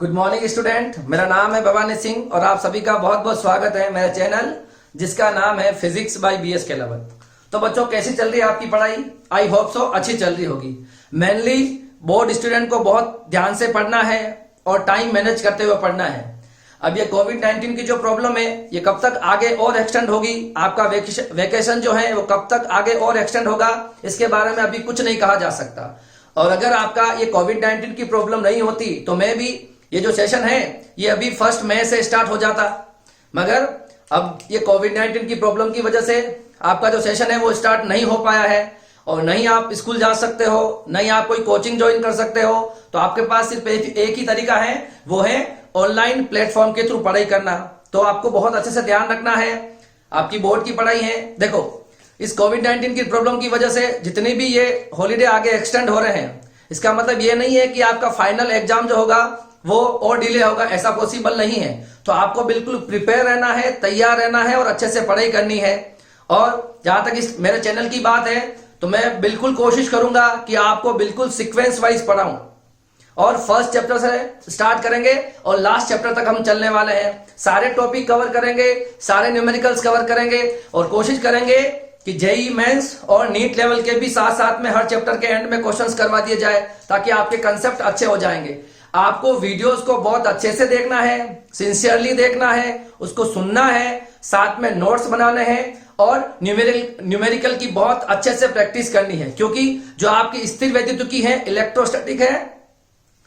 Good morning student, मेरा नाम है भवानी सिंह और आप सभी का बहुत बहुत स्वागत है मेरे चैनल जिसका नाम है फिजिक्स बाय बीएस केलावत। तो बच्चों, कैसी चल रही है आपकी पढ़ाई? आई होप सो अच्छी चल रही होगी। मेनली बोर्ड स्टूडेंट को बहुत ध्यान से पढ़ना है और टाइम मैनेज करते हुए पढ़ना है। अब ये कोविड-19 की जो प्रॉब्लम है ये कब तक आगे और एक्सटेंड होगी, आपका वेकेशन जो है वो कब तक आगे और एक्सटेंड होगा, इसके बारे में अभी कुछ नहीं कहा जा सकता। और अगर आपका ये कोविड-19 की प्रॉब्लम नहीं होती तो मैं भी ये जो सेशन है ये अभी 1 मई से स्टार्ट हो जाता, मगर अब ये कोविड-19 की प्रॉब्लम की वजह से आपका जो सेशन है वो स्टार्ट नहीं हो पाया है और नहीं आप स्कूल जा सकते हो, नहीं आप कोई कोचिंग ज्वाइन कर सकते हो। तो आपके पास सिर्फ एक ही तरीका है, वो है ऑनलाइन प्लेटफॉर्म के थ्रू पढ़ाई करना। तो आपको बहुत अच्छे से ध्यान रखना है, आपकी बोर्ड की पढ़ाई है। देखो, इस कोविड-19 की प्रॉब्लम की वजह से जितने भी ये हॉलीडे आगे एक्सटेंड हो रहे हैं, इसका मतलब ये नहीं है कि आपका फाइनल एग्जाम जो होगा वो और डिले होगा, ऐसा पॉसिबल नहीं है। तो आपको बिल्कुल प्रिपेयर रहना है, तैयार रहना है और अच्छे से पढ़ाई करनी है। और जहां तक इस मेरे चैनल की बात है तो मैं बिल्कुल कोशिश करूंगा कि आपको बिल्कुल सीक्वेंस वाइज पढ़ाऊं और फर्स्ट चैप्टर से स्टार्ट करेंगे और लास्ट चैप्टर तक हम चलने वाले हैं। सारे टॉपिक कवर करेंगे, सारे न्यूमेरिकल्स कवर करेंगे और कोशिश करेंगे कि जेईई मेंस और नीट लेवल के भी साथ साथ में हर चैप्टर के एंड में क्वेश्चंस करवा दिए जाए ताकि आपके कंसेप्ट अच्छे हो जाएंगे। आपको वीडियोस को बहुत अच्छे से देखना है, सिंसियरली देखना है, उसको सुनना है, साथ में नोट्स बनाने हैं और न्यूमेरिकल की बहुत अच्छे से प्रैक्टिस करनी है, क्योंकि जो आपकी स्थिर वैद्युत की है, इलेक्ट्रोस्टैटिक है,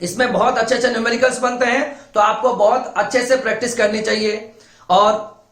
इसमें बहुत अच्छे अच्छे न्यूमेरिकल्स बनते हैं। तो आपको बहुत अच्छे से प्रैक्टिस करनी चाहिए। और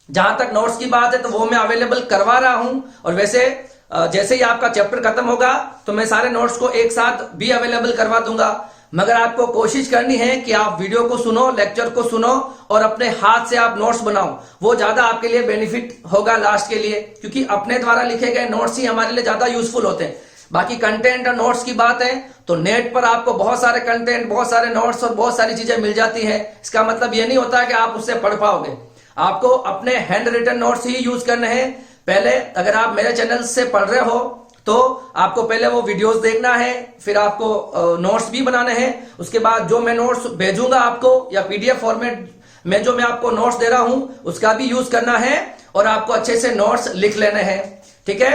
जहां तक नोट्स की बात है तो वो मैं अवेलेबल करवा रहा हूं और वैसे जैसे ही आपका चैप्टर खत्म होगा तो मैं सारे नोट्स को एक साथ भी अवेलेबल करवा दूंगा। मगर आपको कोशिश करनी है कि आप वीडियो को सुनो, लेक्चर को सुनो और अपने हाथ से आप नोट्स बनाओ, वो ज्यादा आपके लिए बेनिफिट होगा लास्ट के लिए, क्योंकि अपने द्वारा लिखे गए नोट्स ही हमारे लिए ज्यादा यूजफुल होते हैं। बाकी कंटेंट और नोट्स की बात है तो नेट पर आपको बहुत सारे कंटेंट, बहुत सारे नोट्स और बहुत सारी चीजें मिल जाती है। इसका मतलब ये नहीं होता है कि आप उससे पढ़ पाओगे। आपको अपने हैंड रिटन नोट्स ही यूज करने हैं। पहले अगर आप मेरे चैनल से पढ़ रहे हो तो आपको पहले वो वीडियोस देखना है, फिर आपको नोट्स भी बनाने हैं। उसके बाद जो मैं नोट्स भेजूंगा आपको या पीडीएफ फॉर्मेट में जो मैं आपको नोट्स दे रहा हूं उसका भी यूज करना है और आपको अच्छे से नोट्स लिख लेने हैं, ठीक है।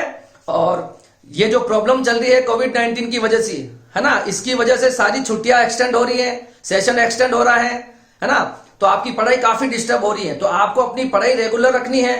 और ये जो प्रॉब्लम चल रही है कोविड-19 की वजह से, है ना, इसकी वजह से सारी छुट्टियां एक्सटेंड हो रही है, सेशन एक्सटेंड हो रहा है ना, तो आपकी पढ़ाई काफी डिस्टर्ब हो रही है। तो आपको अपनी पढ़ाई रेगुलर रखनी है,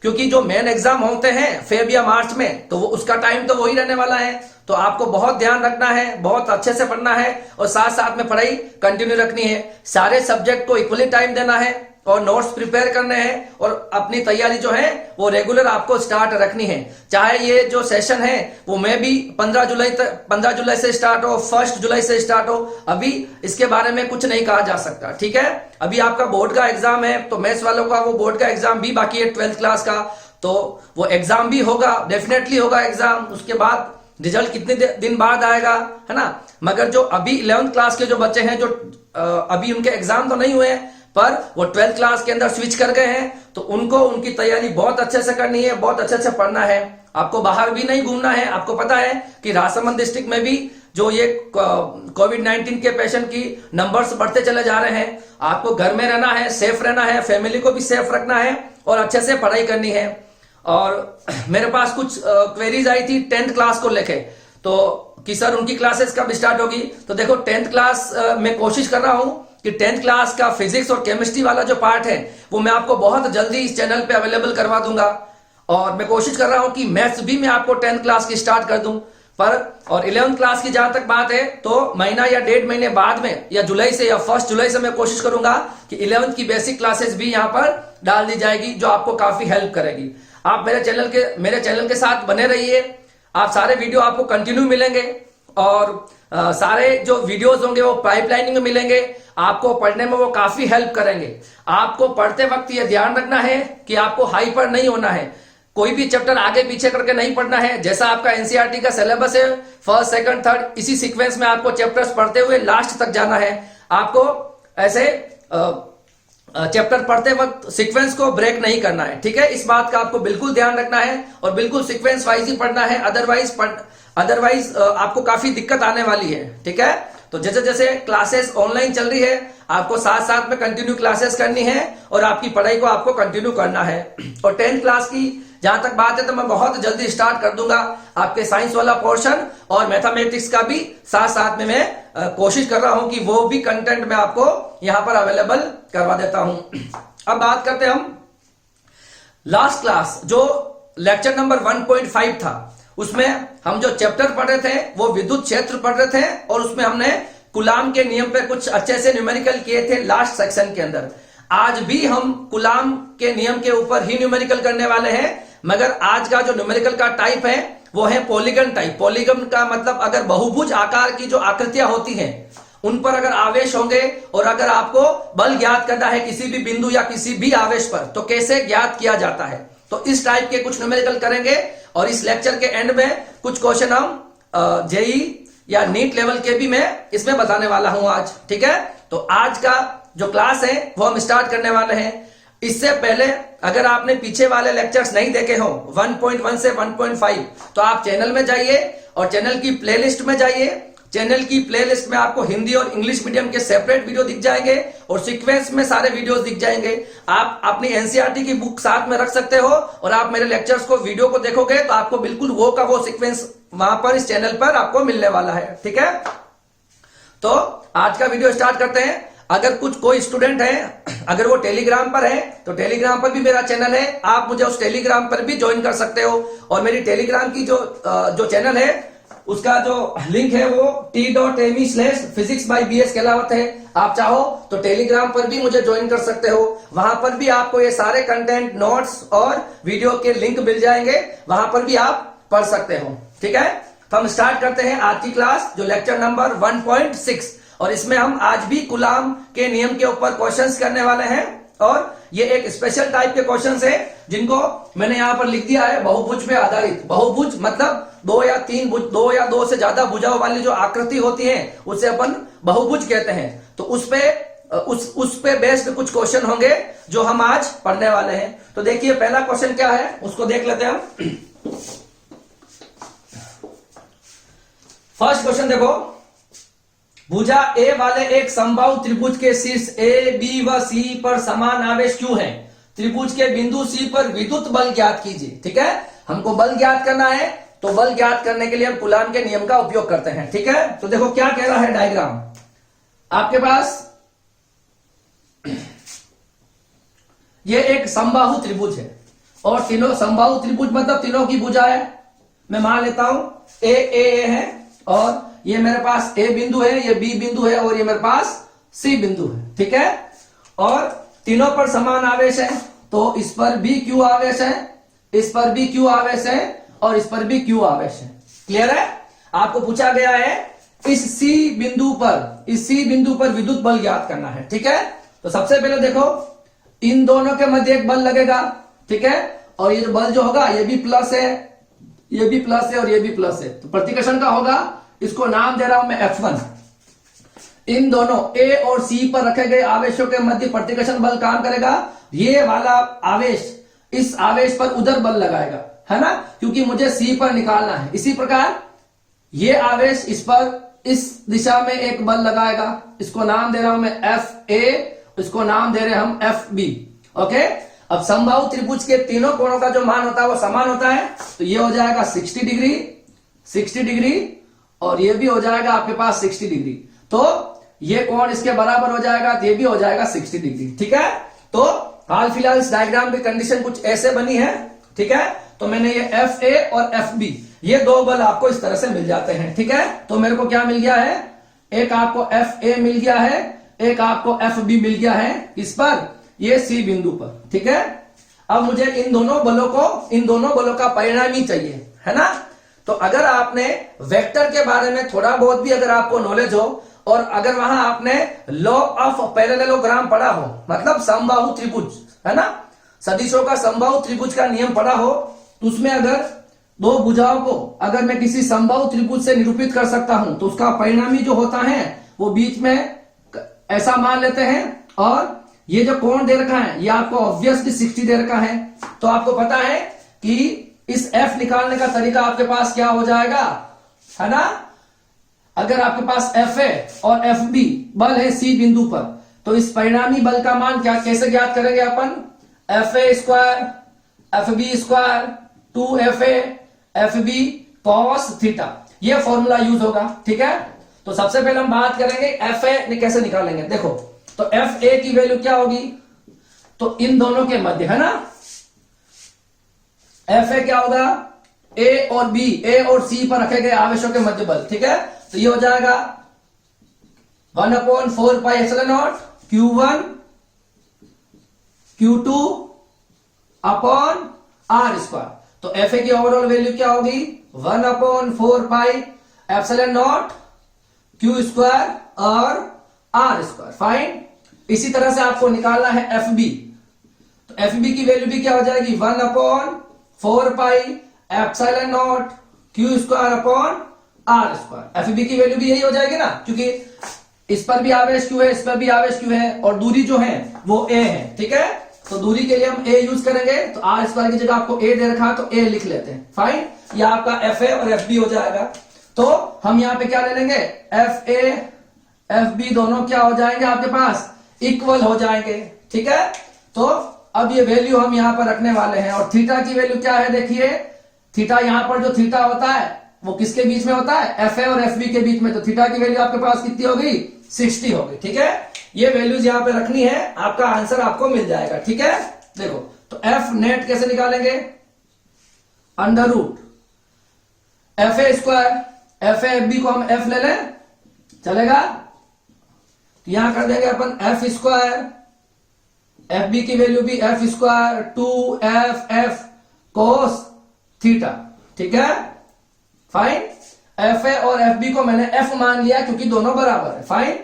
क्योंकि जो मेन एग्जाम होते हैं फेब या मार्च में, तो वो उसका टाइम तो वही रहने वाला है। तो आपको बहुत ध्यान रखना है, बहुत अच्छे से पढ़ना है और साथ साथ में पढ़ाई कंटिन्यू रखनी है। सारे सब्जेक्ट को इक्वली टाइम देना है और नोट्स प्रिपेयर करने हैं और अपनी तैयारी जो है वो रेगुलर आपको स्टार्ट रखनी है। चाहे ये जो सेशन है वो मैं भी 15 जुलाई से स्टार्ट हो, 1 जुलाई से स्टार्ट हो, अभी इसके बारे में कुछ नहीं कहा जा सकता, ठीक है। अभी आपका बोर्ड का एग्जाम है तो मैथ्स वालों का वो बोर्ड का एग्जाम भी बाकी है 12th क्लास का, तो वो एग्जाम भी होगा, डेफिनेटली होगा एग्जाम। उसके बाद रिजल्ट कितने दिन बाद आएगा, है ना। मगर जो अभी 11th क्लास के जो बच्चे हैं, जो अभी उनके एग्जाम तो नहीं हुए पर वो 12th क्लास के अंदर स्विच कर गए हैं, तो उनको उनकी तैयारी बहुत अच्छे से करनी है, बहुत अच्छे से पढ़ना है। आपको बाहर भी नहीं घूमना है। आपको पता है कि राजसमंद डिस्ट्रिक्ट में भी जो ये कोविड-19 के पेशेंट की नंबर्स बढ़ते चले जा रहे हैं। आपको घर में रहना है, सेफ रहना है, फैमिली को भी सेफ रखना है और अच्छे से पढ़ाई करनी है। और मेरे पास कुछ क्वेरीज आई थी 10th क्लास को लेके, तो कि सर उनकी क्लासेस कब स्टार्ट होगी। तो देखो 10th क्लास में कोशिश कर रहा हूं कि 10th क्लास का फिजिक्स और केमिस्ट्री वाला जो पार्ट है वो मैं आपको बहुत जल्दी इस चैनल पे अवेलेबल करवा दूंगा। और मैं कोशिश कर रहा हूं कि मैथ्स भी मैं आपको 10th क्लास की स्टार्ट कर दूं। पर और 11th क्लास की जहां तक बात है तो महीना या 1.5 महीने बाद में या जुलाई से या 1 जुलाई से मैं कोशिश करूंगा कि 11th की बेसिक क्लासेस भी यहां पर डाल दी जाएगी, जो आपको काफी हेल्प करेगी। आप मेरे चैनल के साथ बने रहिए। आप सारे वीडियो आपको कंटिन्यू मिलेंगे और सारे जो वीडियोस होंगे वो पाइपलाइनिंग में मिलेंगे। आपको पढ़ने में वो काफी हेल्प करेंगे। आपको पढ़ते वक्त ये ध्यान रखना है कि आपको हाइपर नहीं होना है, कोई भी चैप्टर आगे पीछे करके नहीं पढ़ना है। जैसा आपका एनसीईआरटी का सिलेबस है, 1st, 2nd, 3rd, इसी सीक्वेंस में आपको चैप्टर्स पढ़ते हुए लास्ट तक जाना है। आपको ऐसे चैप्टर पढ़ते वक्त सीक्वेंस को ब्रेक नहीं करना है, ठीक है। इस बात का आपको बिल्कुल ध्यान रखना है और बिल्कुल सीक्वेंस वाइज ही पढ़ना है, अदरवाइज आपको काफी दिक्कत आने वाली है, ठीक है। तो जैसे जैसे क्लासेस ऑनलाइन चल रही है, आपको साथ साथ में कंटिन्यू क्लासेस करनी है और आपकी पढ़ाई को आपको कंटिन्यू करना है। और 10th क्लास की जहां तक बात है तो मैं बहुत जल्दी स्टार्ट कर दूंगा आपके साइंस वाला पोर्शन, और मैथमेटिक्स का भी साथ साथ में मैं कोशिश कर रहा हूं कि वो भी कंटेंट मैं आपको यहां पर अवेलेबल करवा देता हूं। अब बात करते हैं हम लास्ट क्लास जो लेक्चर नंबर 1.5 था, उसमें हम जो चैप्टर पढ़ रहे थे वो विद्युत क्षेत्र पढ़ रहे थे, और उसमें हमने कूलाम के नियम पे कुछ अच्छे से न्यूमेरिकल किए थे लास्ट सेक्शन के अंदर। आज भी हम कूलाम के नियम के ऊपर ही न्यूमेरिकल करने वाले हैं, मगर आज का जो न्यूमेरिकल का टाइप है वो है पॉलीगन टाइप। पॉलीगन का मतलब अगर बहुभुज आकार की जो आकृतियां होती हैं उन पर अगर आवेश होंगे और अगर आपको बल ज्ञात करना है किसी भी बिंदु या किसी भी आवेश पर, तो कैसे ज्ञात किया जाता है, तो इस टाइप के कुछ न्यूमेरिकल करेंगे। और इस लेक्चर के एंड में कुछ क्वेश्चन हम जेई या नीट लेवल के भी मैं इसमें बताने वाला हूं आज। ठीक है, तो आज का जो क्लास है वो हम स्टार्ट करने वाले हैं। इससे पहले अगर आपने पीछे वाले लेक्चर्स नहीं देखे हो 1.1 से 1.5, तो आप चैनल में जाइए और चैनल की प्लेलिस्ट में जाइए। चैनल की प्लेलिस्ट में आपको हिंदी और इंग्लिश मीडियम के सेपरेट वीडियो दिख जाएंगे और सीक्वेंस में सारे वीडियोस दिख जाएंगे। आप अपनी एनसीईआरटी की बुक साथ में रख सकते हो और आप मेरे लेक्चर्स को वीडियो को देखोगे तो आपको बिल्कुल वो का वो सीक्वेंस वहां पर इस चैनल पर आपको मिलने वाला है। ठीक है, तो आज का वीडियो स्टार्ट करते हैं। अगर कुछ कोई स्टूडेंट है, अगर वो टेलीग्राम पर है तो टेलीग्राम पर भी मेरा चैनल है, आप मुझे उस टेलीग्राम पर भी ज्वाइन कर सकते हो। और मेरी टेलीग्राम की जो चैनल है उसका जो लिंक है वो t.me/physicsbys कहलावत है। आप चाहो तो टेलीग्राम पर भी मुझे ज्वाइन कर सकते हो, वहां पर भी आपको ये सारे कंटेंट, नोट्स और वीडियो के लिंक मिल जाएंगे, वहां पर भी आप पढ़ सकते हो। ठीक है, तो हम स्टार्ट करते हैं आज की क्लास जो लेक्चर नंबर 1.6, और इसमें हम आज भी कूलाम के नियम के ऊपर क्वेश्चंस करने वाले हैं। और ये एक स्पेशल टाइप के क्वेश्चंस है जिनको मैंने यहां पर लिख दिया है बहुभुज पे आधारित। बहुभुज मतलब दो या तीन भुज, दो या दो से ज्यादा भुजाओं वाली जो आकृति होती है उसे अपन बहुभुज कहते हैं। तो उस पे बेस्ड कुछ क्वेश्चन होंगे जो हम आज पढ़ने वाले हैं। तो देखिए पहला क्वेश्चन क्या है उसको देख लेते हैं हम। फर्स्ट क्वेश्चन देखो, भुजा ए वाले एक समबाहु त्रिभुज के शीर्ष ए, बी व सी पर समान आवेश क्यों है? त्रिभुज के बिंदु सी पर विद्युत बल ज्ञात कीजिए। ठीक है, हमको बल ज्ञात करना है, तो बल ज्ञात करने के लिए हम कूलाम के नियम का उपयोग करते हैं। ठीक है, तो देखो क्या कह रहा है डायग्राम आपके पास। ये एक समबाहु त्रिभुज है और तीनों समबाहु त्रिभुज मतलब तीनों की भुजा है। मैं मान लेता हूं ए है और ये मेरे पास ए बिंदु है, ये बी बिंदु है और ये मेरे पास सी बिंदु है। ठीक है, और तीनों पर समान आवेश है, तो इस पर भी क्यू आवेश है, इस पर भी क्यू आवेश है और इस पर भी क्यू आवेश है। क्लियर है? आपको पूछा गया है इस सी बिंदु पर विद्युत बल ज्ञात करना है। ठीक है, तो सबसे पहले देखो इन दोनों के मध्य एक बल लगेगा। ठीक है, और ये जो बल जो होगा ये भी प्लस है, ये भी प्लस है और ये भी प्लस है, तो प्रतिकर्षण का होगा, इसको नाम दे रहा हूं मैं F1। इन दोनों ए और सी पर रखे गए आवेशों के मध्य प्रतिकर्षण बल काम करेगा। ये वाला आवेश इस आवेश पर उधर बल लगाएगा, है ना, क्योंकि मुझे सी पर निकालना है। इसी प्रकार ये आवेश इस पर इस दिशा में एक बल लगाएगा, इसको नाम दे रहा हूं मैं FA, इसको नाम दे रहे हैं हम FB। ओके, अब समबाहु त्रिभुज के तीनों कोणों का जो मान होता है वो समान होता है, तो ये हो जाएगा 60 डिग्री और ये भी हो जाएगा आपके पास 60 डिग्री, तो ये कोण इसके बराबर हो जाएगा, तो ये भी हो जाएगा 60 डिग्री। ठीक है, तो हाल फिलहाल इस डायग्राम की कंडीशन कुछ ऐसे बनी है। ठीक है, तो मैंने ये FA और FB ये दो बल आपको इस तरह से मिल जाते हैं। ठीक है, तो मेरे को क्या मिल गया है, एक आपको FA मिल गया है, एक आपको FB मिल गया है, इस पर ये C बिंदु पर। ठीक है, अब मुझे इन दोनों बलों का परिणाम ही चाहिए, है ना। तो अगर आपने वेक्टर के बारे में थोड़ा बहुत भी अगर आपको नॉलेज हो और अगर वहां आपने लॉ ऑफ पैरेललोग्राम पढ़ा हो, मतलब समबाहु त्रिभुज, है ना, सदिशों का समबाहु त्रिभुज का नियम पढ़ा हो, तो उसमें अगर दो भुजाओं को अगर मैं किसी समबाहु त्रिभुज से निरूपित कर सकता हूं तो उसका परिणामी जो होता है वो बीच में ऐसा मान लेते हैं, और ये जो कोण दे रखा है ये आपको ऑब्वियसली 60 दे रखा है। तो आपको पता है कि इस F निकालने का तरीका आपके पास क्या हो जाएगा, है ना, अगर आपके पास एफ ए और एफ बी बल है सी बिंदु पर, तो इस परिणामी बल का मान क्या कैसे ज्ञात करेंगे अपन? F A square F B square 2fa F B cos theta, ये फॉर्मूला यूज होगा। ठीक है, तो सबसे पहले हम बात करेंगे एफ ए कैसे निकालेंगे। देखो, तो एफ ए की वैल्यू क्या होगी? तो इन दोनों के मध्य, है ना, एफ ए क्या होगा? ए और बी, ए और सी पर रखे गए आवेशों के मध्य बल। ठीक है, तो ये हो जाएगा 1/4 pi epsilon naught Q1 Q2 upon R square. तो एफ ए की ओवरऑल वैल्यू क्या होगी? 1/4 pi epsilon naught Q square और आर स्क्वायर। फाइन। इसी तरह से आपको निकालना है एफ बी, तो एफ बी की वैल्यू भी क्या हो जाएगी? 1/4 pi epsilon naught Q square upon R square. F B की वैल्यू भी यही हो जाएगी ना, क्योंकि इस पर भी आवेश क्यू है, इस पर भी आवेश क्यू है, और दूरी जो है वो ए है। ठीक है, तो दूरी के लिए हम ए यूज करेंगे, तो आर स्क्वायर की जगह आपको ए दे रखा है तो ए लिख लेते हैं। फाइन, ये आपका एफ ए और एफ बी हो जाएगा। तो हम यहां पे क्या ले लेंगे? एफ ए एफ बी दोनों क्या हो जाएंगे आपके पास? इक्वल हो जाएंगे। ठीक है, तो अब ये वैल्यू हम यहां पर रखने वाले हैं। और थीटा की वैल्यू क्या है? देखिए, थीटा यहां पर जो थीटा होता है वो किसके बीच में होता है? एफ ए और एफ बी के बीच में। तो थीटा की वैल्यू आपके पास कितनी होगी? 60 होगी। ठीक है, ये वैल्यूज यहां पे रखनी है, आपका आंसर आपको मिल जाएगा। ठीक है, देखो, तो एफ नेट कैसे निकालेंगे? Under root F A square, F A F B को हम एफ ले लें, चलेगा? तो यहां कर देंगे अपन एफ स्क्वायर, एफ बी की वैल्यू भी F square 2f cos theta. ठीक है, फाइन। एफ ए और एफ बी को मैंने एफ मान लिया क्योंकि दोनों बराबर है। Fine,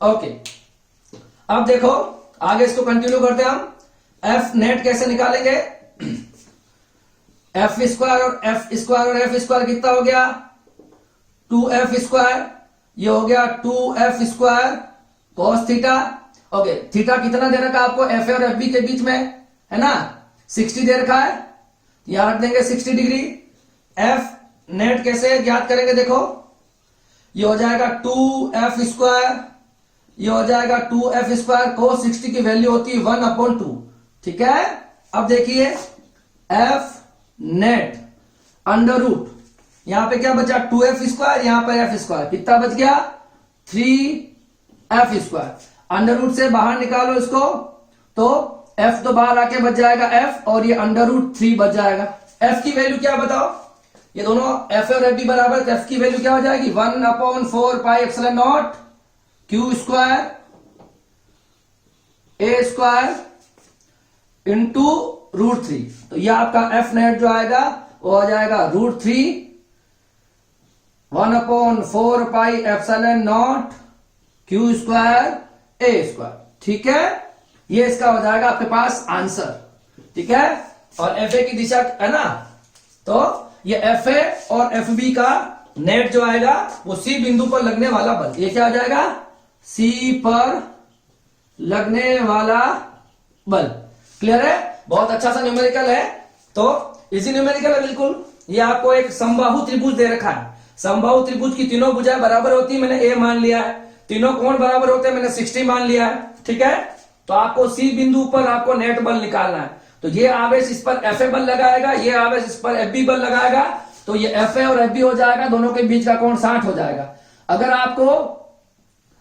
okay. अब देखो, आगे इसको कंटिन्यू करते हैं हम। एफ नेट कैसे निकालेंगे? एफ स्क्वायर और एफ स्क्वायर कितना हो गया? 2f स्क्वायर, ये हो गया 2f square cos theta. Okay, theta कितना दे रखा है आपको एफ ए और एफ बी के बीच में, है ना? 60 दे रखा है, यहां रख देंगे 60 डिग्री। एफ नेट कैसे ज्ञात करेंगे? देखो, ये हो जाएगा 2f स्क्वायर, ये हो जाएगा 2f स्क्वायर कोस 60 की वैल्यू होती है 1/2। ठीक है, अब देखिए एफ नेट अंडर रूट, यहां पे क्या बचा? 2f स्क्वायर, यहां पर f स्क्वायर, कितना बच गया? 3f square. अंडर रूट से बाहर निकालो इसको, तो f तो बाहर आके बच जाएगा f, और ये अंडर रूट 3 बच जाएगा। f की वैल्यू क्या बताओ? ये दोनों एफ और एफ बी बराबर, तो एफ की वैल्यू क्या हो जाएगी? 1/4 pi epsilon naught Q square ए स्क्वायर इंटू √3। तो ये आपका एफ नेट जो आएगा वो आ जाएगा √3 1/4 pi epsilon naught Q square ए स्क्वायर। ठीक है, ये इसका हो जाएगा आपके पास आंसर। ठीक है, और एफ ए की दिशा है ना, तो ये एफ ए और एफ बी का नेट जो आएगा वो सी बिंदु पर लगने वाला बल, ये क्या आ जाएगा? सी पर लगने वाला बल। क्लियर है? बहुत अच्छा सा न्यूमेरिकल है, तो इजी न्यूमेरिकल है बिल्कुल। ये आपको एक समबाहु त्रिभुज दे रखा है। समबाहु त्रिभुज की तीनों भुजाएं बराबर होती है, मैंने ए मान लिया है। तीनों कोण बराबर होते हैं, मैंने 60 मान लिया है। ठीक है, तो आपको सी बिंदु पर आपको नेट बल निकालना है। तो ये आवेश इस पर एफ ए बल लगाएगा, ये आवेश इस पर एफ बी बल लगाएगा, तो ये एफ ए और एफ बी हो जाएगा, दोनों के बीच का कोण 60 हो जाएगा। अगर आपको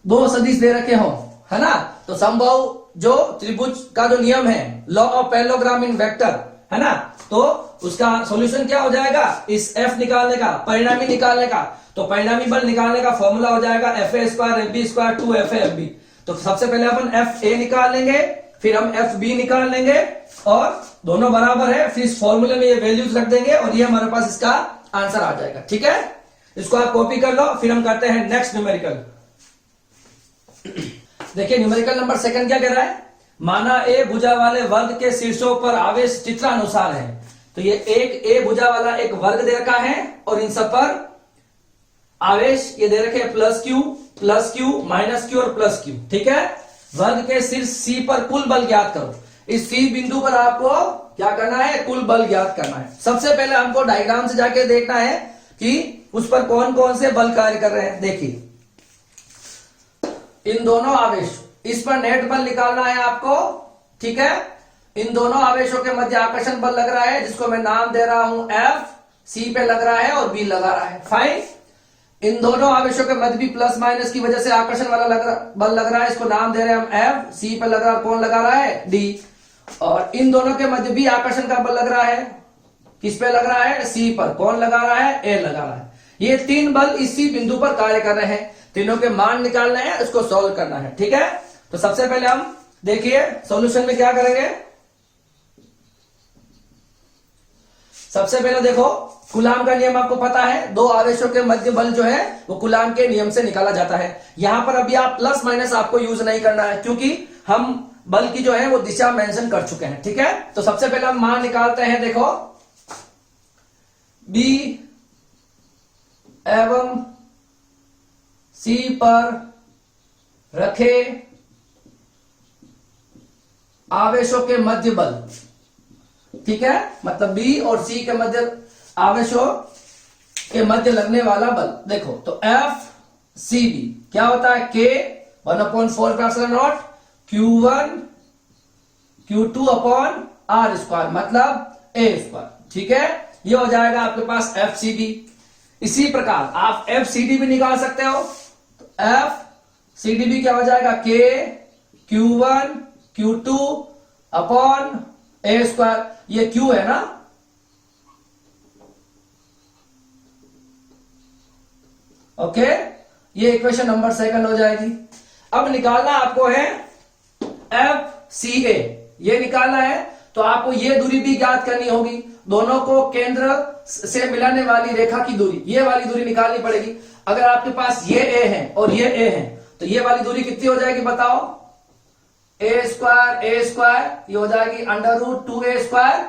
दो सदिश दे रखे हो, है ना, तो समबाहु जो त्रिभुज का जो नियम है, law of parallelogram in vector, है ना, तो उसका सॉल्यूशन क्या हो जाएगा? इस एफ निकालने का, परिणामी निकालने का। तो परिणामी बल निकालने का फॉर्मूला हो जाएगा F A square F B square 2f F B. तो सबसे पहले अपन एफ ए निकाल लेंगे, फिर हम एफ बी निकाल लेंगे, और दोनों बराबर है, फिर इस फॉर्मूले में ये वैल्यूज रख देंगे, और ये हमारे पास इसका आंसर आ जाएगा। ठीक है, इसको आप कॉपी कर लो, फिर हम करते हैं नेक्स्ट न्यूमेरिकल। देखिए, न्यूमेरिकल नंबर सेकंड क्या कह रहा है? माना ए भुजा वाले वर्ग के शीर्षों पर आवेश चित्रानुसार है। तो ये एक ए भुजा वाला एक वर्ग दे रखा है, और इन सब पर आवेश ये दे रखे प्लस क्यू माइनस क्यू और प्लस क्यू। ठीक है, वर्ग के शीर्ष सी पर कुल बल ज्ञात करो। इस सी बिंदु पर आपको क्या करना है? कुल बल ज्ञात करना है। सबसे पहले हमको डायग्राम से जाके देखना है कि उस पर कौन कौन से बल कार्य कर रहे हैं। देखिए इन दोनों आवेश, इस पर नेट बल निकालना है आपको, ठीक है। इन दोनों आवेशों के मध्य आकर्षण बल लग रहा है जिसको मैं नाम दे रहा हूं F, C पे लग रहा है और B लगा रहा है, फाइन। इन दोनों आवेशों के मध्य भी प्लस माइनस की वजह से आकर्षण वाला बल लग रहा है, इसको नाम दे रहे हैं हम F, C पे लग रहा है, कौन लगा रहा है D। और इन दोनों के मध्य भी आकर्षण का बल लग रहा है, किस पे लग रहा है, C पर, कौन लगा रहा है, A लगा रहा है। ये तीन बल इसी बिंदु पर कार्य कर रहे हैं, तीनों के मान निकालने हैं, इसको सॉल्व करना है, ठीक है। तो सबसे पहले हम देखिए सॉल्यूशन में क्या करेंगे। सबसे पहले देखो कूलाम का नियम आपको पता है, दो आवेशों के मध्य बल जो है वो कूलाम के नियम से निकाला जाता है। यहां पर अभी आप प्लस माइनस आपको यूज नहीं करना है क्योंकि हम बल की जो है वो दिशा मेंशन कर चुके हैं, ठीक है। तो सबसे पहले हम मान निकालते हैं, देखो B एवं C पर रखे आवेशों के मध्य बल, ठीक है, मतलब B और C के मध्य आवेशों के मध्य लगने वाला बल। देखो तो FCB क्या होता है, K 1/4 Q1 Q2 upon R square मतलब A स्क्वायर, ठीक है। ये हो जाएगा आपके पास FCB। इसी प्रकार आप FCD भी निकाल सकते हो, तो FCD भी क्या हो जाएगा, K Q1 Q2 upon A square, ये Q है ना, ओके। ये इक्वेशन नंबर सेकंड हो जाएगी। अब निकालना आपको है FCA, ये निकालना है तो आपको ये दूरी भी ज्ञात करनी होगी, दोनों को केंद्र से मिलाने वाली रेखा की दूरी, ये वाली दूरी निकालनी पड़ेगी। अगर आपके पास ये A है और ये A है तो ये वाली दूरी कितनी हो जाएगी बताओ, A स्क्वायर ये हो जाएगी √2A स्क्वायर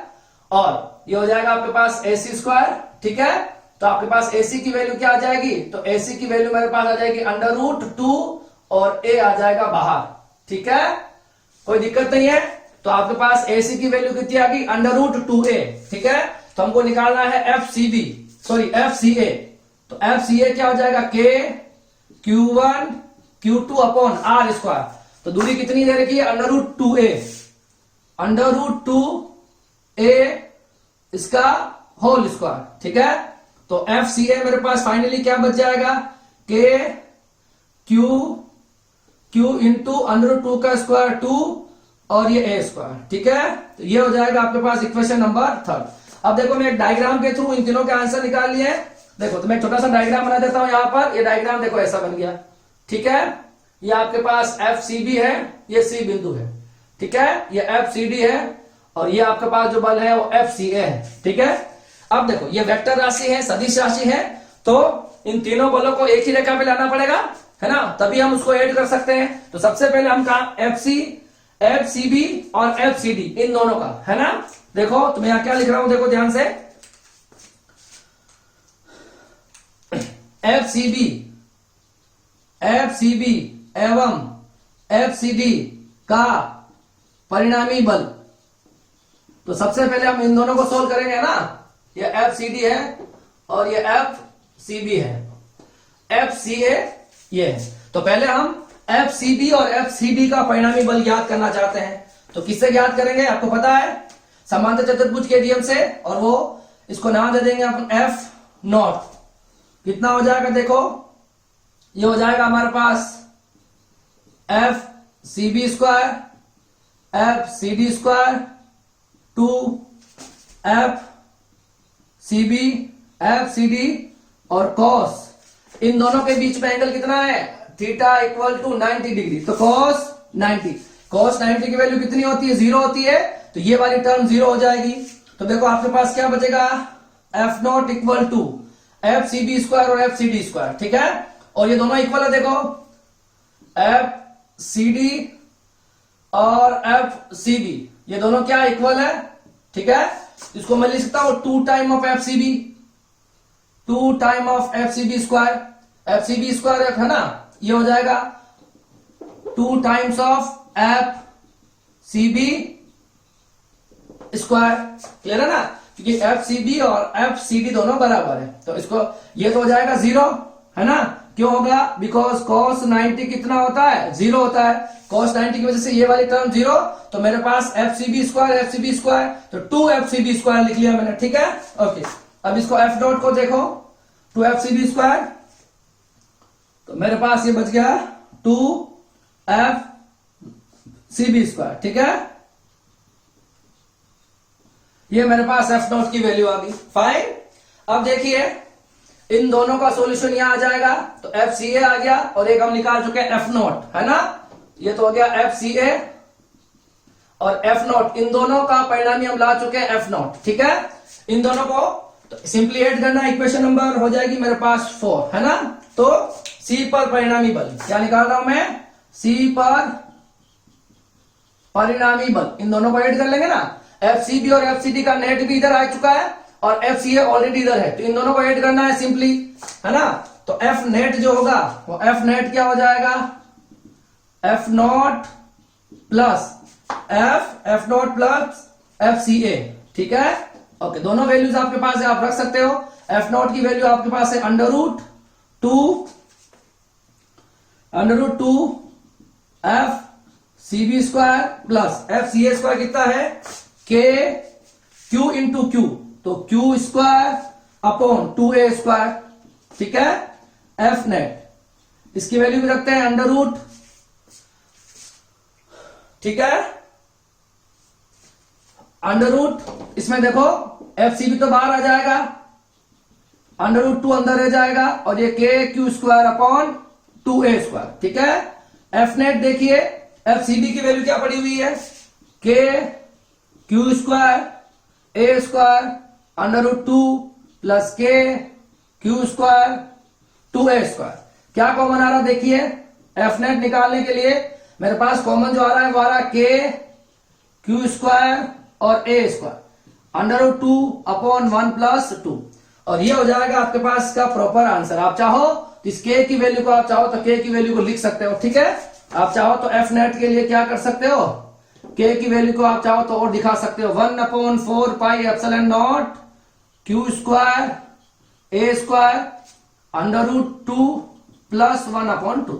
और ये हो जाएगा आपके पास AC स्क्वायर, ठीक है। तो आपके पास AC की वैल्यू क्या आ जाएगी, तो AC की वैल्यू मेरे पास आ जाएगी √2 और A आ जाएगा बाहर, ठीक है, कोई दिक्कत नहीं है। तो आपके पास AC की वैल्यू कितनी आ गई, √2A, ठीक है। तो हमको निकालना है FCA। तो FCA क्या हो जाएगा, K Q1 Q2 upon R square. तो दूरी कितनी दे रखी है, √2A इसका होल स्क्वायर, ठीक है। तो FCA मेरे पास फाइनली क्या बच जाएगा, K Q इंटू √2 का स्क्वायर 2 और ये A स्क्वायर, ठीक है। तो ये हो जाएगा आपके पास इक्वेशन नंबर थर्ड। अब देखो मैं एक डायग्राम के थ्रू इन तीनों के आंसर निकाल लिए। देखो तो मैं छोटा सा डायग्राम बना देता हूं यहां पर, ये डायग्राम देखो ऐसा बन गया, ठीक है। ये आपके पास FCB है, ये C बिंदु है, ठीक है, ये FCD है और ये आपके पास जो बल है वो FCA है, ठीक है। अब देखो ये वेक्टर राशि है, सदिश राशि है, तो इन तीनों बलों को एक ही रेखा पे लाना पड़ेगा, है ना, तभी हम उसको ऐड कर सकते हैं। तो सबसे पहले हम कहा FCB और FCD इन दोनों का, है ना। देखो तो मैं यहां क्या लिख रहा हूं, देखो ध्यान से, FCB एवं FCD का परिणामी बल। तो सबसे पहले हम इन दोनों को सोल्व करेंगे ना, ये FCD है और ये FCB है, FCA ये है। तो पहले हम FCB और FCD का परिणामी बल ज्ञात करना चाहते हैं, तो किससे ज्ञात करेंगे, आपको पता है, समांतर चतुर्भुज के नियम से, और वो इसको नाम दे देंगे अपन F0। कितना हो जाएगा, देखो ये हो जाएगा हमारे पास FCB square FCD square 2 FCD और cos, इन दोनों के बीच में एंगल कितना है, थीटा = 90 डिग्री। तो cos 90 की वैल्यू कितनी होती है, 0 होती है, तो ये वाली टर्म 0 हो जाएगी। तो देखो आपके पास क्या बचेगा, F0 = FCB स्क्वायर और FCD स्क्वायर, ठीक है। और ये दोनों इक्वल है, देखो FCD और FCB ये दोनों क्या इक्वल है, ठीक है। इसको मैं लिख सकता हूं 2 time of FCB square, FCB square है ना, ये हो जाएगा 2 times of FCB square, clear है ना। क्योंकि FCB और FCD दोनों बराबर है, तो इसको ये तो हो जाएगा 0, है ना। क्यों होगा? बिकॉज cos 90 कितना होता है? 0 होता है। cos 90 की वजह से ये वाली टर्म 0, तो मेरे पास FCB स्क्वायर, तो 2FCB स्क्वायर लिख लिया मैंने, ठीक है। ओके, अब इसको F डॉट को देखो, 2FCB स्क्वायर, तो मेरे पास ये बच गया 2FCB स्क्वायर, ठीक है। ये मेरे पास F नॉट की वैल्यू आ गई, फाइन। अब देखिए इन दोनों का सॉल्यूशन यहां आ जाएगा, तो FCA आ गया और एक हम निकाल चुके हैं F नॉट, है ना। ये तो हो गया FCA और F नॉट, इन दोनों का परिणामी हम ला चुके हैं F नॉट, ठीक है। इन दोनों को तो सिंपली ऐड करना, इक्वेशन नंबर हो जाएगी मेरे पास 4, है ना। तो C पर परिणामी बल क्या निकाल रहा हूं मैं? C पर परिणामी बल, इन दोनों को ऐड कर लेंगे ना। FCB और FCD का नेट भी इधर आ चुका है और FCA ऑलरेडी इधर है, तो इन दोनों को ऐड करना है सिंपली, है ना। तो F नेट जो होगा वो F नेट क्या हो जाएगा? F not plus F not plus FCA, ठीक है। ओके, दोनों वैल्यूज आपके पास है, आप रख सकते हो। F नॉट की वैल्यू आपके पास है √2 FCB square plus FCA square कितना है? K Q इंटू Q, तो Q square upon 2A square, ठीक है। F नेट इसकी वैल्यू भी रखते हैं √, ठीक है। √, इसमें देखो FCB तो बाहर आ जाएगा, √2 अंदर रह जाएगा और ये KQ square upon 2A square, ठीक है। F नेट देखिए, FCB की वैल्यू क्या पड़ी हुई है? KQ square A square √2 plus KQ square 2A square. क्या कॉमन आ रहा देखिए, F नेट निकालने के लिए मेरे पास कॉमन जो आ रहा है वो आ रहा है KQ स्क्वायर और A स्क्वायर √2 अपॉन 1 प्लस 2, और ये हो जाएगा आपके पास का प्रॉपर आंसर। आप चाहो तो इस K की वैल्यू को, आप चाहो तो K की वैल्यू को लिख सकते हो, ठीक है। आप चाहो तो F नेट के लिए क्या कर सकते हो? K की वैल्यू को आप चाहो तो और दिखा सकते हो, 1/4 pi epsilon naught Q square A square √2 plus 1/2।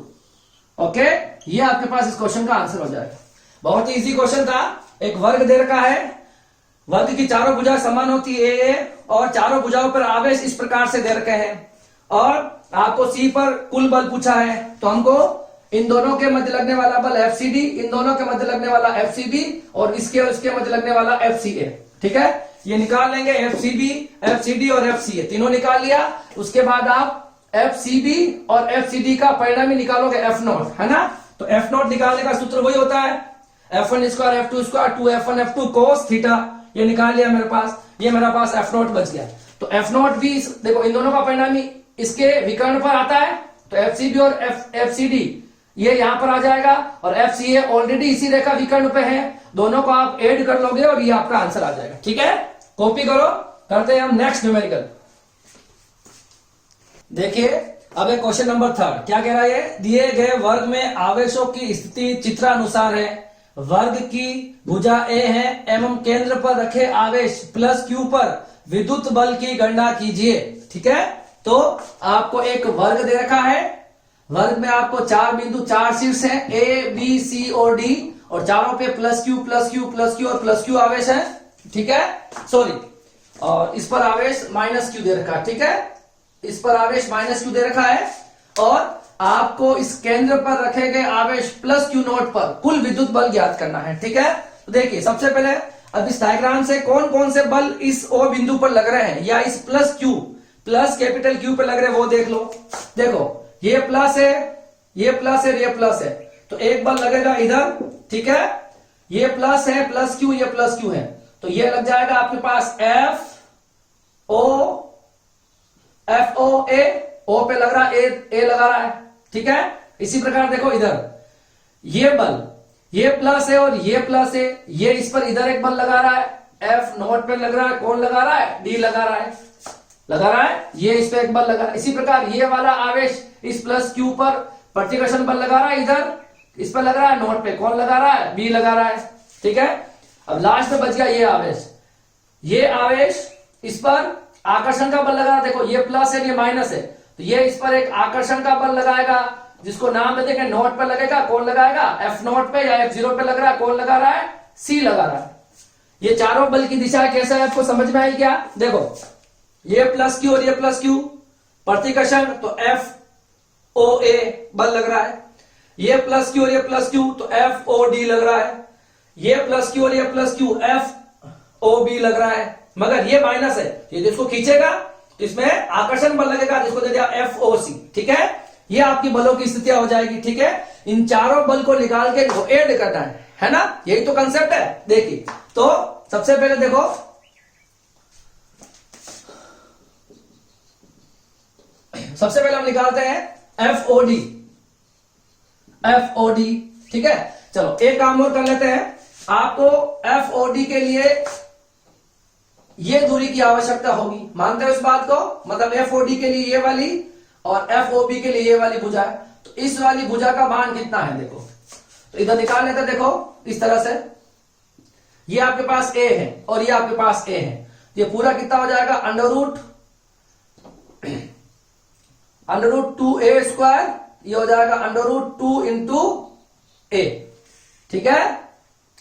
Okay, ये आपके पास इस क्वेश्चन का आंसर हो जाएगा। बहुत ही इजी क्वेश्चन था। एक वर्ग दे रखा है, वर्ग की चारों भुजा समान होती है और चारों भुजाओं पर आवेश इस प्रकार से दे रखे हैं, और आपको C पर कुल बल पूछा है, तो हमको इन दोनों के मध्य लगने वाला बल FCD, इन दोनों के मध्य लगने वाला FCB और इसके और इसके मध्य लगने वाला FCA, ठीक है। ये निकाल लेंगे, FCB, FCD और FCA तीनों निकाल लिया। उसके बाद आप FCB और FCD का परिणामी निकालोगे F नॉट, है ना। तो F नॉट निकालने का सूत्र वही होता है F1 square F2 square 2F1 F2 cos theta. ये निकाल लिया मेरे पास, ये मेरा पास F नॉट बच गया। तो F नॉट भी देखो इन दोनों का परिणामी इसके विकर्ण पर आता है, तो FCB और FCD ये यहां पर आ जाएगा और FCA ऑलरेडी इसी रेखा विकर्ण पे है, दोनों को आप ऐड कर लोगे और ये आपका आंसर आ जाएगा, ठीक है। कॉपी करो, करते हैं हम नेक्स्ट न्यूमेरिकल। देखिए अब एक क्वेश्चन नंबर 3 क्या कह रहा है? दिए गए वर्ग में आवेशों की स्थिति चित्रानुसार है। वर्ग की भुजा A है एवं केंद्र पर रखे आवेश प्लस Q पर विद्युत बल की गणना कीजिए, ठीक है। तो आपको एक वर्ग दे रखा है, वर्ग में आपको 4 बिंदु 4 शीर्ष हैं A B C और D, और चारों पे plus Q plus Q plus Q और प्लस Q आवेश है, ठीक है। सॉरी, और इस पर आवेश माइनस Q दे रखा है, ठीक है। इस पर आवेश माइनस Q दे रखा है और आपको इस केंद्र पर रखे गए आवेश प्लस Q नोट पर कुल विद्युत बल ज्ञात करना है, ठीक है। तो देखिए सबसे पहले अब इस डायग्राम से कौन कौन से बल इस O बिंदु पर लग रहे हैं या इस plus Q, plus capital Q पर लग रहे हैं वो देख लो। देखो ये प्लस है, ये प्लस है, ये प्लस है, तो एक बल लगेगा इधर, ठीक है। ये प्लस है, प्लस Q, ये प्लस Q है, तो ये लग जाएगा आपके पास FOA, O पे लग रहा है, A लगा रहा है, ठीक है। इसी प्रकार देखो इधर ये बल, ये प्लस है और ये प्लस है, ये इस पर इधर एक बल लगा रहा है, F नोट पे लग रहा है, कौन लगा रहा है? D लगा रहा है, ये इस पे एक बल लगा। इसी प्रकार ये वाला आवेश इस प्लस Q पर प्रतिकर्षण बल लगा रहा है, इधर इस पर लग रहा है, नोट पे कौन लगा रहा है? B लगा रहा है, ठीक है। अब लास्ट में बच गया ये आवेश, ये आवेश इस पर आकर्षण का बल लगा, देखो ये प्लस है ये माइनस है, तो ये इस पर एक आकर्षण का बल लगाएगा जिसको नाम दे देंगे नोट पे लगेगा। कौन लगाएगा? एफ नोट पे या F0 पे लग रहा है। कौन लगा रहा है? C लगा रहा है। ये चारों बल की दिशा कैसा है आपको समझ में आई क्या? देखो ये प्लस क्यू और ये प्लस क्यू प्रतिकर्षण, तो FOA बल लग रहा है। ये प्लस क्यू और ये प्लस क्यू तो FOD लग रहा है। ये प्लस क्यू और ये प्लस क्यू FOB लग रहा है। मगर ये माइनस है, ये जिसको खींचेगा इसमें आकर्षण बल लगेगा जिसको दे दिया FOC। ठीक है, ये आपकी बलों की स्थितियां हो जाएगी। ठीक है, इन चारों बल को निकाल के ऐड करना है ना, यही तो कंसेप्ट है। देखिए तो सबसे पहले देखो सबसे पहले हम निकालते हैं FOD। ठीक है, चलो एक काम और कर लेते हैं। आपको FOD के लिए ये दूरी की आवश्यकता होगी, मानते हो इस बात को? मतलब FOD के लिए ये वाली और FOB के लिए ये वाली भुजा है, तो इस वाली भुजा का मान कितना है देखो, तो इधर निकाल लेते हैं। देखो इस तरह से ये आपके पास A है और ये आपके पास A है, ये पूरा कितना हो जाएगा? अंडर रूट 2A स्क्वायर, ये हो जाएगा √2 इंटू A। ठीक है,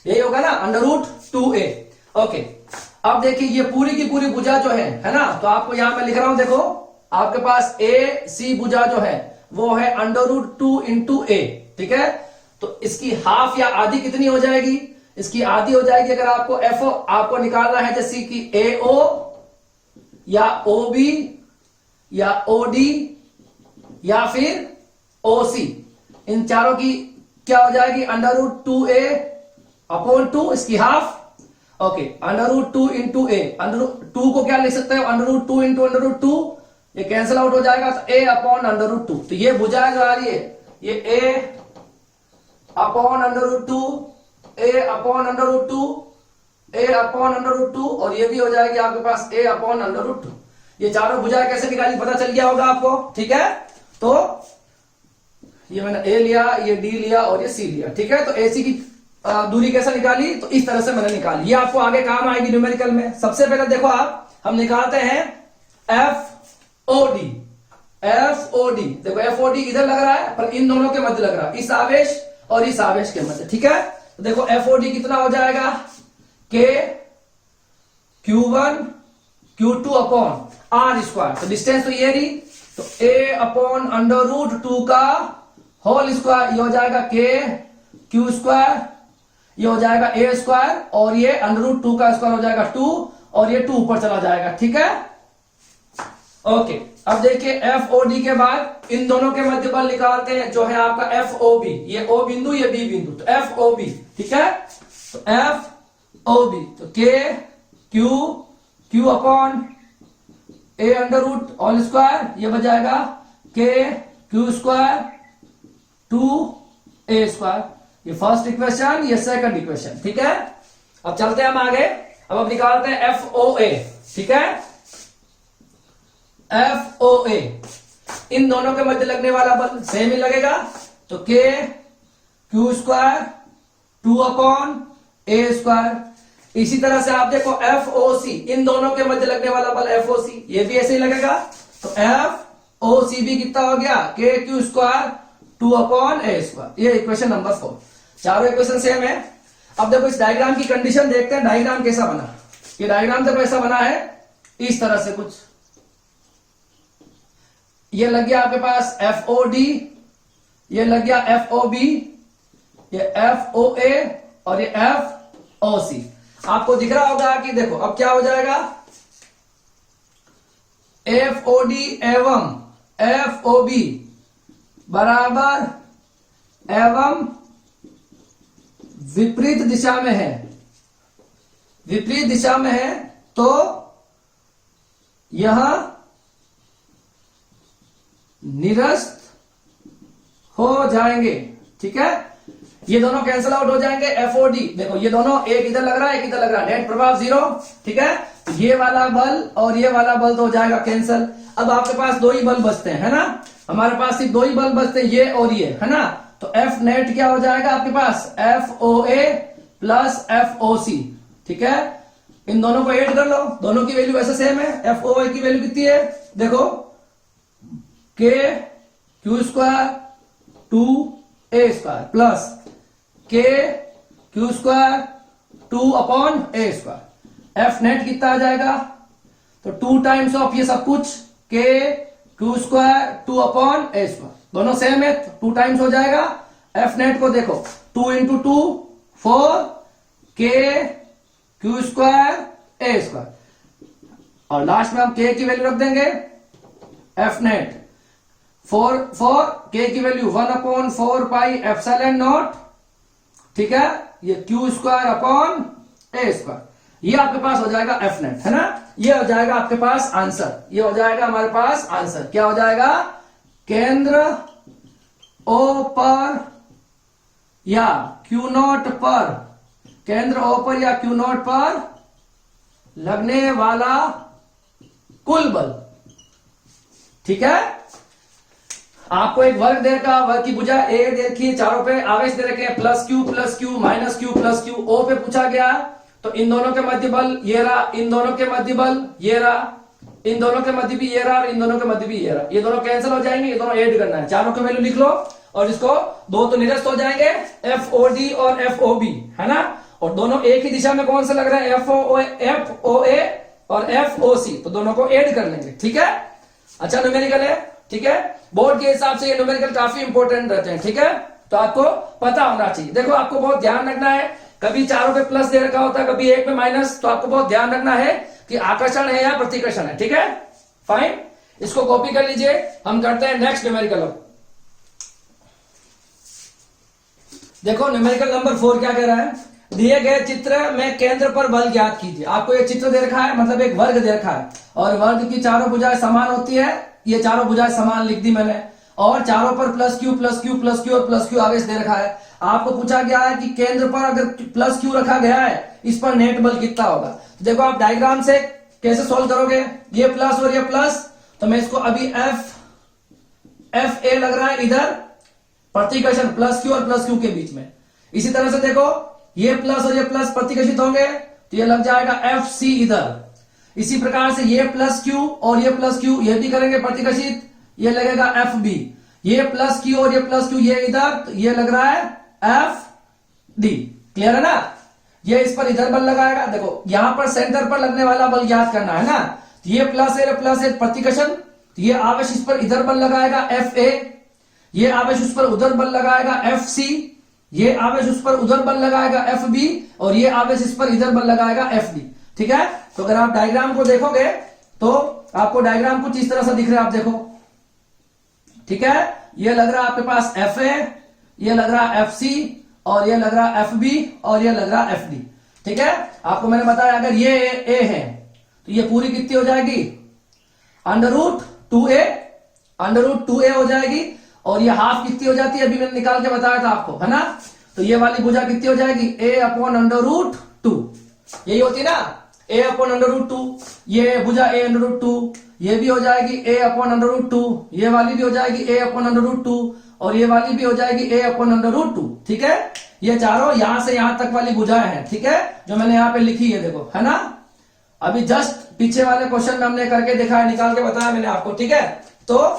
यही होगा ना, √2A। ओके, अब देखिए ये पूरी की पूरी भुजा जो है ना, तो आपको यहां मैं लिख रहा हूं, देखो आपके पास AC भुजा जो है वो है √2 इंटू A। ठीक है, तो इसकी हाफ या आधी कितनी हो जाएगी? इसकी आधी हो जाएगी अगर आपको FO आपको निकालना है, जैसे कि AO या OB या OD या फिर OC, इन चारों की क्या हो जाएगी? √2A अपॉन 2, इसकी हाफ। ओके, √2 इंटू A, √2 को क्या लिख सकते हो? √2 इंटू √2, ये कैंसिल आउट हो जाएगा, तो A अपॉन √2। तो ये भुजा जो आ रही है ये A upon √2, A upon √2, A upon √2, और ये भी हो जाएगी आपके पास A अपॉन √2। ये चारों भुजाएं कैसे निकाली पता चल गया होगा आपको। ठीक है, तो ये मैंने A लिया, ये D लिया और ये C लिया। ठीक है, तो AC की दूरी कैसे निकाली? तो इस तरह से मैंने निकाली, ये आपको आगे काम आएगी न्यूमेरिकल में। सबसे पहले देखो आप, हम निकालते हैं FOD। देखो FOD इधर लग रहा है पर इन दोनों के मध्य लग रहा है, इस आवेश और इस आवेश के मध्य। ठीक है, तो देखो FOD कितना हो जाएगा? K Q1 Q2 upon R square, तो डिस्टेंस तो ये रही, तो A अपॉन √2 का होल स्क्वायर, ये हो जाएगा K Q स्क्वायर, ये हो जाएगा A स्क्वायर, और ये √2 का स्क्वायर हो जाएगा 2, और ये 2 ऊपर चला जाएगा। ठीक है, ओके। अब देखिए FOD के बाद इन दोनों के मध्य बल निकालते हैं, जो है आपका FOB, ये O बिंदु ये B बिंदु, तो FOB। ठीक है, तो FOB तो Q upon A √ whole square, ये बच जाएगा K Q square 2A square. ये फर्स्ट इक्वेशन, ये सेकंड इक्वेशन। ठीक है, अब चलते हैं हम आगे। अब निकालते हैं FOA। ठीक है, FOA इन दोनों के मध्य लगने वाला बल सेम ही लगेगा, तो K Q square 2 upon A square. इसी तरह से आप देखो FOC, इन दोनों के मध्य लगने वाला बल FOC, ये भी ऐसे ही लगेगा, तो FOC भी कितना हो गया? K Q square 2 upon A square. ये इक्वेशन नंबर 4, चारों इक्वेशन सेम है। अब देखो इस डायग्राम की कंडीशन देखते हैं, डायग्राम कैसा बना। ये डायग्राम देखो ऐसा बना है, इस तरह से कुछ, ये लग गया आपके पास FOD, ये लग गया FOB, ये FOA और ये FOC। आपको दिख रहा होगा कि देखो अब क्या हो जाएगा, FOD एवं FOB बराबर एवं विपरीत दिशा में है, विपरीत दिशा में है, तो यह निरस्त हो जाएंगे। ठीक है, ये दोनों कैंसिल आउट हो जाएंगे। FOD देखो ये दोनों, एक इधर लग रहा है एक इधर लग रहा है, नेट प्रभाव 0। ठीक है, ये वाला बल और ये वाला बल तो हो जाएगा कैंसिल। अब आपके पास दो ही बल बचते हैं, है ना, हमारे पास सिर्फ दो ही बल बचते हैं, ये और ये, है ना। तो F नेट क्या हो जाएगा आपके पास? FOA plus FOC। ठीक है, इन दोनों को ऐड कर लो, दोनों की वैल्यू वैसे सेम है। एफ ओ ए की वैल्यू कितनी है देखो, के क्यू स्क्वायर 2a² प्लस के Q square 2/a²। F net कितना आ जाएगा, तो 2 टाइम्स ऑफ ये सब कुछ के क्यू स्क्वायर 2/a², दोनों सेम है, 2 टाइम्स हो जाएगा। एफ नेट को देखो 2 इंटू 2 4 के क्यू स्क्वायर a², और लास्ट में हम के की वैल्यू रख देंगे। एफ नेट 4 के की वैल्यू 1/4 पाई एप्सिलॉन नॉट, ठीक है, ये क्यू स्क्वायर अपॉन a²। ये आपके पास हो जाएगा एफ नेट, है ना, ये हो जाएगा आपके पास आंसर, ये हो जाएगा हमारे पास आंसर। क्या हो जाएगा, केंद्र ओ पर या क्यू नॉट पर, केंद्र ओ पर या क्यू नॉट पर लगने वाला कुल बल, ठीक है। आपको एक वर्ग दे रखा, वर्ग की भुजा ए देखिए, चारों पे आवेश दे रखे हैं, plus Q minus Q plus Q. O पे पूछा गया तो इन दोनों के मध्य बल ये रहा, इन दोनों के मध्य बल ये रहा, इन दोनों के मध्य भी ये रहा और इन दोनों के मध्य भी ये रहा। ये दोनों कैंसिल हो जाएंगे, ये दोनों ऐड करना है। चारों के वैल्यू लिख लो और इसको दो तो निरस्त हो जाएंगे, एफ ओ डी और एफ ओ बी, है ना, और दोनों एक ही दिशा में कौन सा लग रहा है, एफ ओ ए और एफ ओ सी, तो दोनों को ऐड कर लेंगे, ठीक है। अच्छा न्यूमेरिकल है, ठीक है, बोर्ड के हिसाब से ये न्यूमेरिकल काफी इंपॉर्टेंट रहते हैं, ठीक है, तो आपको पता होना चाहिए। देखो आपको बहुत ध्यान रखना है, कभी चारों पे प्लस दे रखा होता है, कभी एक पे माइनस, तो आपको बहुत ध्यान रखना है कि आकर्षण है या प्रतिकर्षण है, ठीक है, फाइन। इसको कॉपी कर लीजिए, हम करते हैं नेक्स्ट न्यूमेरिकल। देखो न्यूमेरिकल नंबर 4 क्या कह रहा है, दिए गए चित्र में केंद्र पर बल ज्ञात कीजिए। आपको ये चित्र दे रखा है, मतलब एक वर्ग दे रखा है, और वर्ग की चारों भुजाएं समान होती है, ये चारों भुजाएं समान लिख दी मैंने, और चारों पर plus Q plus Q plus Q और प्लस क्यू आवेश दे रखा है। आपको पूछा गया है कि केंद्र पर अगर प्लस क्यू रखा गया है, इस पर नेट बल कितना होगा। तो देखो आप डायग्राम से कैसे सोल्व करोगे, ये प्लस और ये प्लस, तो मैं इसको अभी एफ ए लग रहा है इधर, प्रतिकर्षण प्लस क्यू और प्लस क्यू के बीच में। इसी तरह से देखो ये प्लस और ये प्लस प्रतिकर्षित होंगे, तो ये लग जाएगा एफ सी इधर। इसी प्रकार से ये प्लस क्यू और ये प्लस क्यू ये भी करेंगे प्रतिकर्षित, ये लगेगा एफ बी। ये प्लस क्यू और ये प्लस क्यू ये इधर, तो ये लग रहा है एफ डी। क्लियर है ना, ये इस पर इधर बल लगाएगा। देखो यहां पर सेंटर पर लगने वाला बल याद करना है ना, तो ये प्लस है प्रतिकर्षण, तो ये आवेश इस पर इधर बल लगाएगा एफ ए, ये आवेश उस पर उधर बल लगाएगा एफ सी, ये आवेश उस पर उधर बल लगाएगा एफ बी, और ये आवेश इस पर इधर बल लगाएगा एफ डी, ठीक है। तो अगर आप डायग्राम को देखोगे तो आपको डायग्राम कुछ इस तरह से दिख रहा है, आप देखो, ठीक है, ये लग रहा है आपके पास एफ ए, ये लग रहा है एफ सी, और ये लग रहा है एफ बी, और ये लग रहा है एफ डी, ठीक है। आपको मैंने बताया अगर ये ए है तो ये पूरी कितनी हो जाएगी, √2a हो जाएगी, और ये हाफ कितनी हो जाती है, अभी मैंने निकाल के बताया था आपको, है ना। तो ये वाली भुजा कितनी हो जाएगी, a/√2, यही होती है ना, a/√2। ये भुजा a/√2, ये भी हो जाएगी a/√2, ये वाली भी हो जाएगी a/√2, और ये वाली भी हो जाएगी a/√2, ठीक है। ये चारों यहां से यहां तक वाली भुजाएं हैं, ठीक है, जो मैंने यहां पे लिखी है, देखो, है ना। अभी जस्ट पीछे वाले क्वेश्चन में हमने करके दिखाया, निकाल के बताया मैंने आपको, ठीक है। तो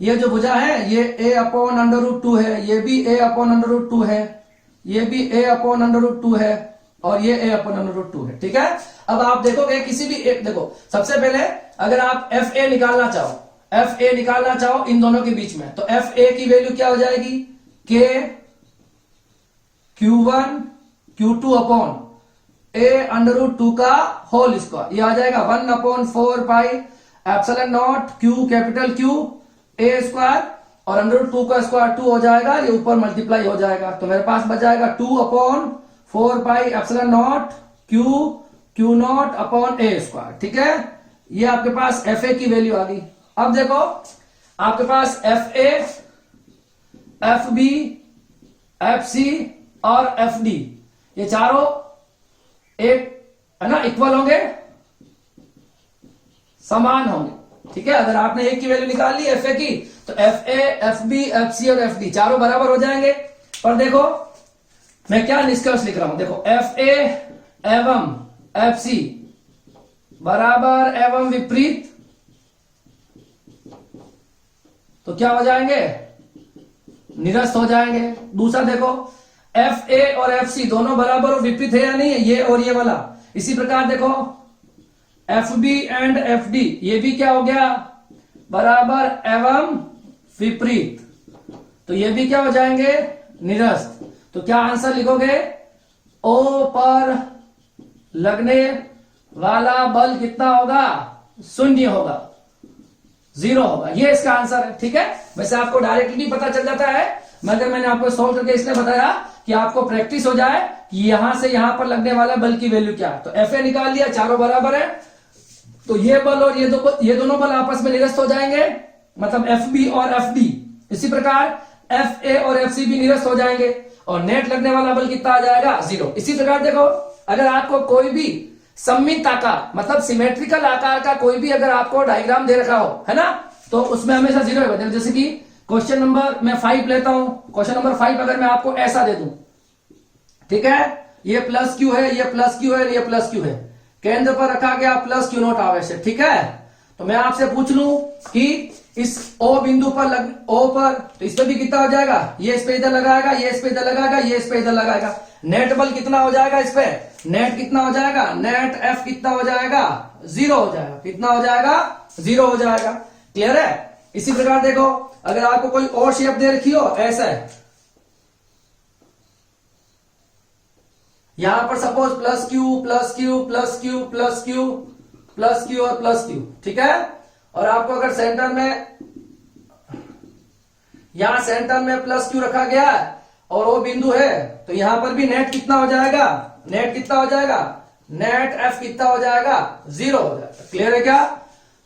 ये जो भुजा है ये a/√2 है, ये भी a/√2 है, ये भी a/√2 है, और ये a/√2 है, ठीक है। अब आप देखोगे किसी भी एक, देखो सबसे पहले अगर आप एफ ए निकालना चाहो इन दोनों के बीच में, तो एफ ए की वैल्यू क्या हो जाएगी, के Q1 Q2 अपॉन a/√2 का होल स्क्वायर, ये आ जाएगा 1/4 pi epsilon naught Q capital Q a square, और √2 का स्क्वायर 2 हो जाएगा, ये ऊपर मल्टीप्लाई हो जाएगा, तो मेरे पास बच जाएगा 2/4 पाई epsilon naught Q not upon a square, ठीक है। ये आपके पास एफ ए की वैल्यू आ गई। अब देखो आपके पास F A, F B, F C और एफ डी, ये चारों एक है ना, इक्वल होंगे, समान होंगे, ठीक है। अगर आपने एक की वैल्यू निकाल ली एफ ए की, तो F A, F B, F C और एफ डी चारों बराबर हो जाएंगे। पर देखो मैं क्या निष्कर्ष लिख रहा हूं, देखो एफ ए एवं एफ सी बराबर एवं विपरीत, तो क्या हो जाएंगे, निरस्त हो जाएंगे। दूसरा देखो, एफ ए और एफ सी दोनों बराबर और विपरीत है या नहीं है, ये और ये वाला। इसी प्रकार देखो F B and F D, ये भी क्या हो गया, बराबर एवं विपरीत, तो ये भी क्या हो जाएंगे, निरस्त। तो क्या आंसर लिखोगे, ओ पर लगने वाला बल कितना होगा, शून्य होगा, 0 होगा, ये इसका आंसर है। ठीक है, वैसे आपको डायरेक्टली भी पता चल जाता है, मगर मैंने आपको सॉल्व करके इसलिए बताया कि आपको प्रैक्टिस हो जाए कि यहां से यहां पर लगने वाला बल की वैल्यू क्या है। तो एफ ए निकाल लिया, चारों बराबर है, तो ये बल और ये दोनों बल आपस में निरस्त हो जाएंगे, मतलब एफ बी और एफ डी। इसी प्रकार एफ ए और एफ सी भी निरस्त हो जाएंगे, और नेट लगने वाला बल कितना आ जाएगा, 0। इसी प्रकार देखो, अगर आपको कोई भी सममित आकार, मतलब सिमेट्रिकल आकार का कोई भी अगर आपको डायग्राम दे रखा हो, है ना, तो उसमें हमेशा 0 होगा। जैसे कि क्वेश्चन नंबर मैं 5 लेता हूं, क्वेश्चन नंबर 5 अगर मैं आपको ऐसा दे दूं, ठीक है, ये प्लस क्यू है, ये प्लस क्यू है, ये प्लस क्यू है, केंद्र पर रखा गया प्लस क्यू नॉट आवेश है, ठीक है। तो मैं आपसे पूछ लूं कि इस O बिंदु पर O पर, तो इस पे भी कितना हो जाएगा, ये इस पे इधर लगाएगा, ये इस पे इधर लगाएगा, ये इस पे इधर लगाएगा, नेट बल कितना हो जाएगा, इस पे नेट कितना हो जाएगा, नेट F कितना हो जाएगा, 0 हो जाएगा। कितना हो जाएगा, 0 हो जाएगा। क्लियर है। इसी प्रकार देखो, अगर आपको कोई और शेप दे रखी हो, ऐसा है, यहां पर suppose plus Q plus Q plus Q plus Q plus Q और प्लस क्यू, ठीक है। और आपको अगर सेंटर में, यहां सेंटर में प्लस क्यू रखा गया है और वो बिंदु है, तो यहां पर भी नेट कितना हो जाएगा, नेट कितना हो जाएगा, नेट एफ कितना हो जाएगा, 0 हो जाएगा। क्लियर है क्या।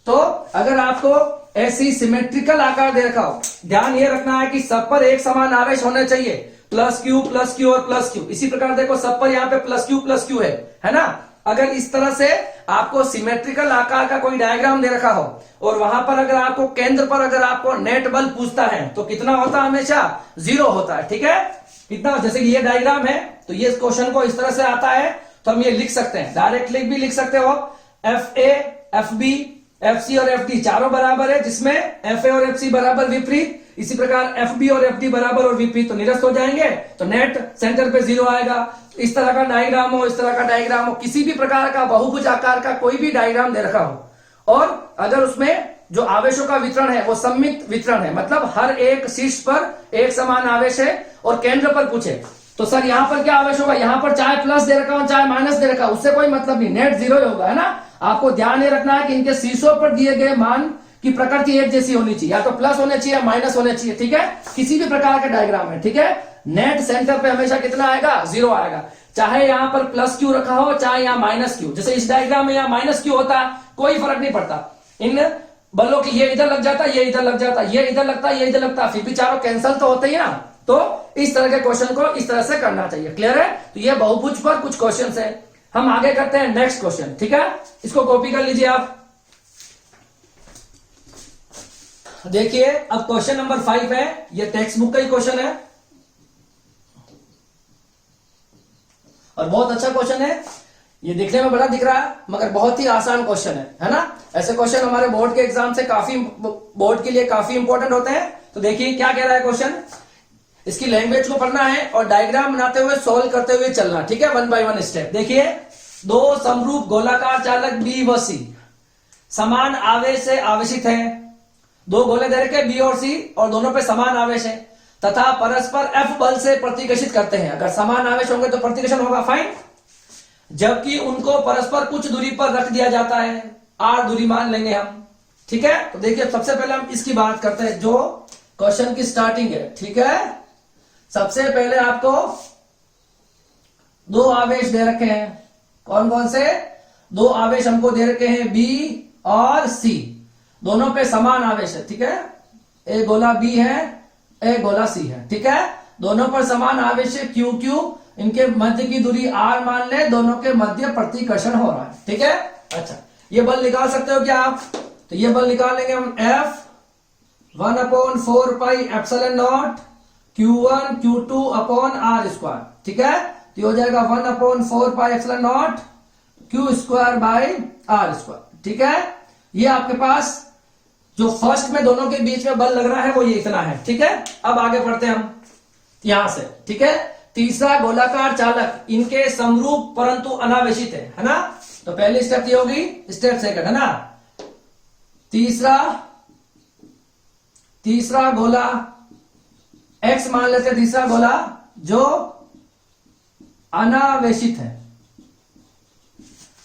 तो अगर आपको ऐसी सिमेट्रिकल आकार दे रखा हो, ध्यान ये रखना है कि सब पर एक समान आवेश होने चाहिए, प्लस क्यू और प्लस क्यू। इसी प्रकार देखो, सब पर यहाँ पे प्लस क्यू है ना। अगर इस तरह से आपको सिमेट्रिकल आकार का कोई डायग्राम दे रखा हो और वहां पर अगर आपको केंद्र पर अगर आपको नेट बल पूछता है, तो कितना होता है, हमेशा 0 होता है। ठीक है, कितना, जैसे कि ये डायग्राम है, तो ये क्वेश्चन को इस तरह से आता है, तो हम ये लिख सकते हैं, डायरेक्टली भी लिख सकते हो, F A F B F C और एफ डी चारों बराबर है, जिसमें एफ ए और एफ सी बराबर विपरीत। इसी प्रकार एफ बी और एफ डी बराबर और विपरीत, तो निरस्त हो जाएंगे, तो नेट सेंटर पे 0 आएगा। इस तरह का डायग्राम हो, इस तरह का डायग्राम हो, किसी भी प्रकार का बहुभुज आकार का कोई भी डायग्राम दे रखा हो, और अगर उसमें जो आवेशों का वितरण है वो सममित वितरण है, मतलब हर एक शीर्ष पर एक समान आवेश है, और केंद्र पर पूछे तो सर यहाँ पर क्या आवेश होगा, यहाँ पर चाहे प्लस दे रखा हो चाहे माइनस दे रखा हो, उससे कोई मतलब नहीं, नेट 0 होगा, है ना। आपको ध्यान ये रखना है कि इनके शीर्षों पर दिए गए मान की प्रकृति एक जैसी होनी चाहिए, या तो प्लस होने चाहिए या माइनस होने चाहिए। ठीक है, किसी भी प्रकार का डायग्राम है, ठीक है, नेट सेंटर पे हमेशा कितना आएगा, 0 आएगा, चाहे यहां पर प्लस क्यू रखा हो चाहे यहां माइनस क्यू। जैसे इस डायग्राम में यहां माइनस क्यू होता है, कोई फर्क नहीं पड़ता, इन बलों की ये इधर लग जाता, ये इधर लग जाता, ये इधर लगता, ये इधर लगता, फिर भी चारों कैंसिल तो होते ही ना। तो इस तरह के क्वेश्चन को इस तरह से करना चाहिए। क्लियर है। तो ये बहुभुज पर कुछ क्वेश्चन है। हम आगे करते हैं नेक्स्ट क्वेश्चन, ठीक है, इसको कॉपी कर लीजिए आप। देखिए, अब क्वेश्चन नंबर 5 है, ये टेक्स्ट बुक का ही क्वेश्चन है और बहुत अच्छा क्वेश्चन है। ये दिखने में बड़ा दिख रहा है मगर बहुत ही आसान क्वेश्चन है ना। ऐसे क्वेश्चन हमारे बोर्ड के एग्जाम से काफी, बोर्ड के लिए काफी इंपॉर्टेंट होते हैं। तो देखिए क्या कह रहा है क्वेश्चन, इसकी लैंग्वेज को पढ़ना है और डायग्राम बनाते हुए सोल्व करते हुए चलना, ठीक है, 1 बाय 1 स्टेप। देखिए, दो समरूप गोलाकार चालक बी व सी समान आवेश से आवेशित है। दो गोले दे रखे बी और सी और दोनों पे समान आवेश है तथा परस्पर एफ बल से प्रतिकर्षित करते हैं। अगर समान आवेश होंगे तो प्रतिकर्षण होगा, फाइन। जबकि उनको परस्पर कुछ दूरी पर रख दिया जाता है, आर दूरी मान लेंगे हम, ठीक है। तो देखिए, सबसे पहले हम इसकी बात करते हैं जो क्वेश्चन की स्टार्टिंग है, ठीक है। सबसे पहले आपको दो आवेश दे रखे हैं, कौन कौन से, दो आवेश हमको दे रखे हैं बी और सी, दोनों पे समान आवेश है, ठीक है। एक गोला बी है, एक गोला सी है, ठीक है, दोनों पर समान आवेश है क्यू क्यू, इनके मध्य की दूरी आर मान ले, दोनों के मध्य प्रतिकर्षण हो रहा है, ठीक है। अच्छा, ये बल निकाल सकते हो क्या आप, तो ये बल निकाल लेंगे हम, F 1/4 pi epsilon naught Q1 Q2 upon R square, ठीक है। तो हो जाएगा 1/4 pi epsilon naught Q square by R square. ठीक है, ये आपके पास जो फर्स्ट में दोनों के बीच में बल लग रहा है वो ये इतना है। ठीक है, अब आगे बढ़ते हैं हम यहां से। ठीक है, तीसरा गोलाकार चालक इनके समरूप परंतु अनावेशित है ना। तो पहली स्टेप ये होगी, स्टेप सेकंड है ना। तीसरा गोला एक्स मान लेते हैं, तीसरा गोला जो अनावेशित है।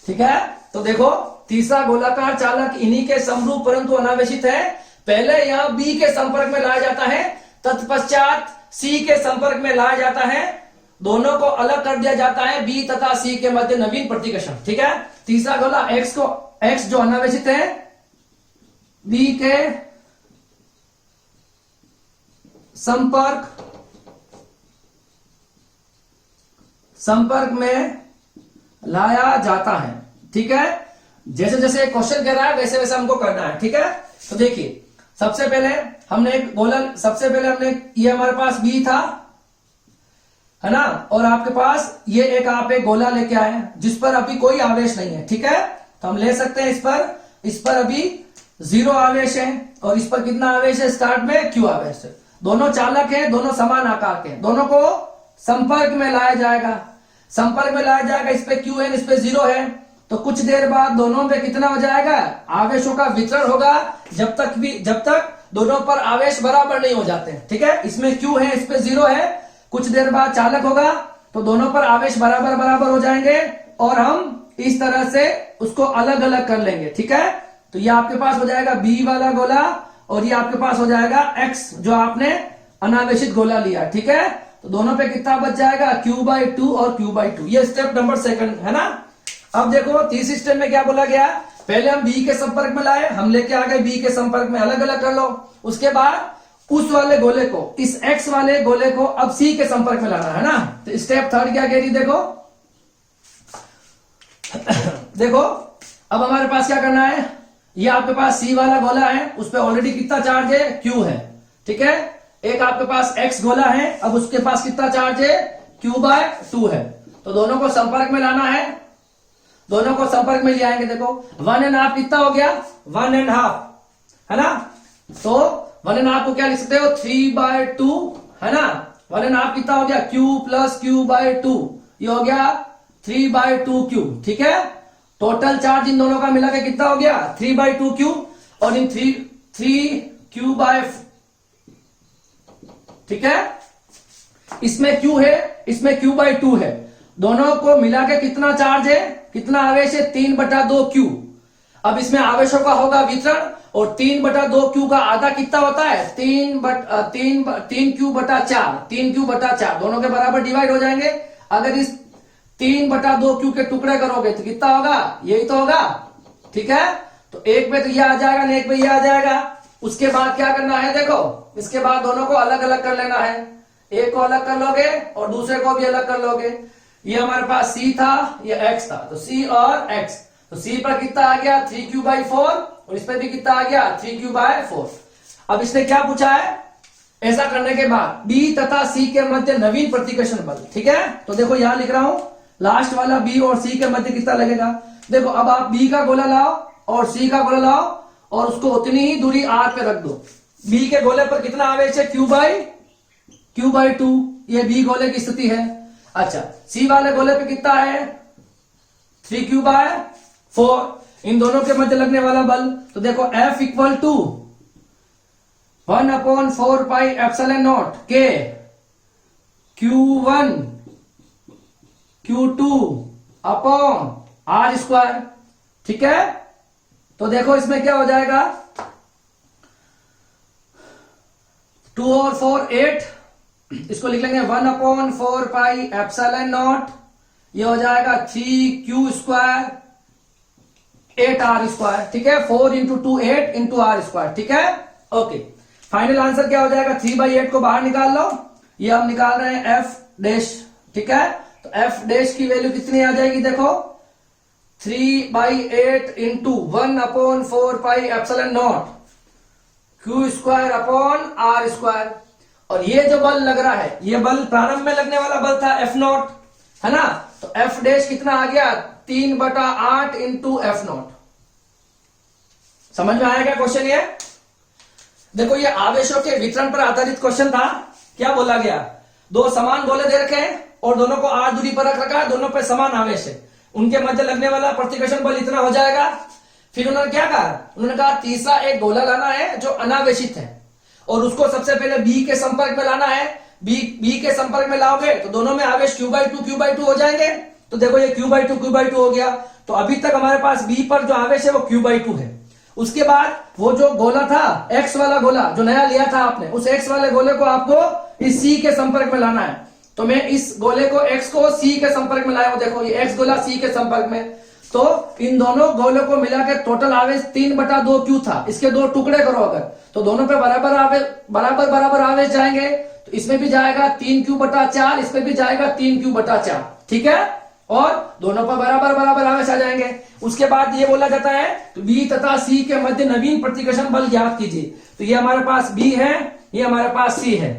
ठीक है, तो देखो तीसरा गोलाकार चालक इन्हीं के समरूप परंतु अनावेशित है। पहले यहां बी के संपर्क में लाया जाता है, तत्पश्चात सी के संपर्क में लाया जाता है, दोनों को अलग कर दिया जाता है बी तथा सी के मध्य नवीन प्रतिकर्षण। ठीक है, तीसरा गोला एक्स जो अनावेशित है बी के संपर्क में लाया जाता है। ठीक है, जैसे जैसे क्वेश्चन कह रहा है वैसे वैसे हमको करना है। ठीक है, तो देखिए सबसे पहले हमने ये हमारे पास बी था है ना, और आपके पास ये आप एक गोला लेके आए जिस पर अभी कोई आवेश नहीं है। ठीक है, तो हम ले सकते हैं इस पर अभी 0 आवेश है, और इस पर कितना आवेश है स्टार्ट में, Q आवेश है। दोनों चालक है, दोनों समान आकार के, दोनों को संपर्क में लाया जाएगा। इस पे Q है, इस पे 0 है, तो कुछ देर बाद दोनों पे कितना हो जाएगा, आवेशों का वितरण होगा, जब तक दोनों पर आवेश बराबर नहीं हो जाते। ठीक है, इसमें Q है, इस पे 0 है, कुछ देर बाद चालक होगा तो दोनों पर आवेश बराबर हो जाएंगे, और हम इस तरह से उसको अलग अलग कर लेंगे। ठीक है, तो ये आपके पास हो जाएगा बी वाला गोला, और ये आपके पास हो जाएगा एक्स जो आपने अनावेशित गोला लिया। ठीक है, तो दोनों पे कितना बच जाएगा, Q/2 और Q/2। ये स्टेप नंबर सेकंड है ना। अब देखो तीसरी स्टेप में क्या बोला गया, पहले हम बी के संपर्क में लाए, हम लेके आ गए बी के संपर्क में, अलग अलग कर लो। उसके बाद उस वाले गोले को, इस एक्स वाले गोले को अब सी के संपर्क में लाना है ना। तो स्टेप थर्ड क्या कह रही, देखो अब हमारे पास क्या करना है, ये आपके पास सी वाला गोला है, उस पर ऑलरेडी कितना चार्ज है, Q है। ठीक है, एक आपके पास एक्स गोला है, अब उसके पास कितना चार्ज है, Q/2 है। तो दोनों को संपर्क में लाना है, दोनों को संपर्क में ले आएंगे। देखो 1.5 कितना हो गया, 1.5 है ना। तो 1.5 को क्या लिख सकते हो, 3/2 है ना। 1.5 कितना हो गया, Q + Q/2, ये हो गया 3/2Q। ठीक है, टोटल चार्ज इन दोनों का मिला के कितना हो गया, 3/2Q, और इन 3Q/4। ठीक है, इसमें Q है, इसमें Q/2 है, दोनों को मिला के कितना चार्ज है, कितना आवेश है, 3/2Q। अब इसमें आवेशों का होगा वितरण, और 3/2Q का आधा कितना होता है, 3Q/4, दोनों के बराबर डिवाइड हो जाएंगे। अगर इस 3/2Q के टुकड़े करोगे तो कितना होगा, यही तो होगा। ठीक है, तो एक पे तो ये आ जाएगा ना, एक पे ये आ जाएगा। उसके बाद क्या करना है, देखो इसके बाद दोनों को अलग अलग कर लेना है, एक को अलग कर लोगे और दूसरे को भी अलग कर लोगे। ये हमारे पास C था, ये X था, तो C और X, तो C पर कितना आ गया, 3Q/4, और इस पर भी कितना आ गया, 3Q/4। अब इसने क्या पूछा है, ऐसा करने के बाद B तथा C के मध्य नवीन प्रतिकर्षण बल। ठीक है, तो देखो यहां लिख रहा हूं, लास्ट वाला B और C के मध्य कितना लगेगा। देखो अब आप B का गोला लाओ और C का गोला लाओ, और उसको उतनी ही दूरी R पे रख दो। B के गोले पर कितना आवेश है, Q/2, ये B गोले की स्थिति है। अच्छा, C वाले गोले पे कितना है, 3Q/4, इन दोनों के मध्य लगने वाला बल। तो देखो F = 1/4πε0 K Q1 Q2/R²। ठीक है, तो देखो इसमें क्या हो जाएगा, 2 और 4 8, इसको लिख लेंगे 1/4πε0, ये हो जाएगा 3Q² 8R²। ठीक है, 4 × 2 8 × R²। ठीक है, ओके। फाइनल आंसर क्या हो जाएगा, 3/8 को बाहर निकाल लो, ये हम निकाल रहे हैं F'। ठीक है, तो F' की वैल्यू कितनी आ जाएगी, देखो 3/8 × 1/4πε0 Q²/R²। और ये जो बल लग रहा है, ये बल प्रारंभ में लगने वाला बल था F0 है ना, तो F' कितना आ गया, 3/8 इंटू एफ नॉट। समझ में आया क्या क्वेश्चन ये? देखो ये आवेशों के वितरण पर आधारित क्वेश्चन था। क्या बोला गया? दो समान गोले दे रखे हैं और दोनों को r दूरी पर रख रखा है, दोनों पे समान आवेश है, उनके मध्य लगने वाला प्रतिकर्षण बल इतना हो जाएगा। फिर उन्होंने क्या कहा? उन्होंने कहा तीसरा एक गोला लाना है जो अनावेशित है और उसको सबसे पहले बी के संपर्क में लाना है। बी के संपर्क में लाओगे तो दोनों में आवेश Q/2 हो जाएंगे। तो देखो ये Q/2 हो गया। तो अभी तक हमारे पास बी पर जो आवेश है वो Q/2 है। उसके बाद वो जो गोला था एक्स वाला गोला जो नया लिया था आपने, उस एक्स वाले गोले को आपको इस सी के संपर्क में लाना है। तो मैं इस गोले को एक्स को सी के संपर्क में लाया हूं। देखो ये एक्स गोला सी के संपर्क में, तो इन दोनों गोलों को मिला के टोटल आवेश 3/2 क्यू था। इसके दो टुकड़े करो अगर, तो दोनों पे बराबर आवेश जाएंगे। तो इसमें भी जाएगा 3Q/4, इसमें भी जाएगा 3Q/4, ठीक है। और दोनों पर बराबर आवेश आ जाएंगे। उसके बाद ये बोला जाता है तो बी तथा सी के मध्य नवीन प्रतिकर्षण बल ज्ञात कीजिए। तो ये हमारे पास बी है, ये हमारे पास सी है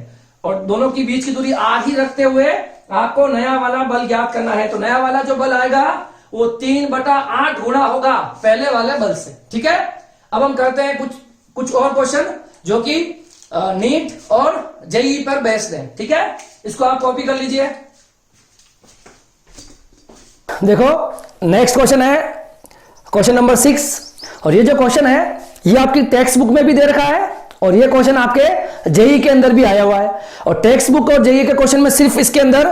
और दोनों की बीच की दूरी r ही रखते हुए आपको नया वाला बल ज्ञात करना है। तो नया वाला जो बल आएगा वो 3/8 गुणा होगा पहले वाले बल से, ठीक है। अब हम करते हैं कुछ और क्वेश्चन जो कि नीट और जेईई पर बेस्ड है, ठीक है। इसको आप कॉपी कर लीजिए। देखो नेक्स्ट क्वेश्चन है क्वेश्चन नंबर 6 और ये जो क्वेश्चन है ये आपकी टेक्स्ट बुक में भी दे रखा है और ये क्वेश्चन आपके जेईई के अंदर भी आया हुआ है। और टेक्स्ट बुक और जेईई के क्वेश्चन में सिर्फ इसके अंदर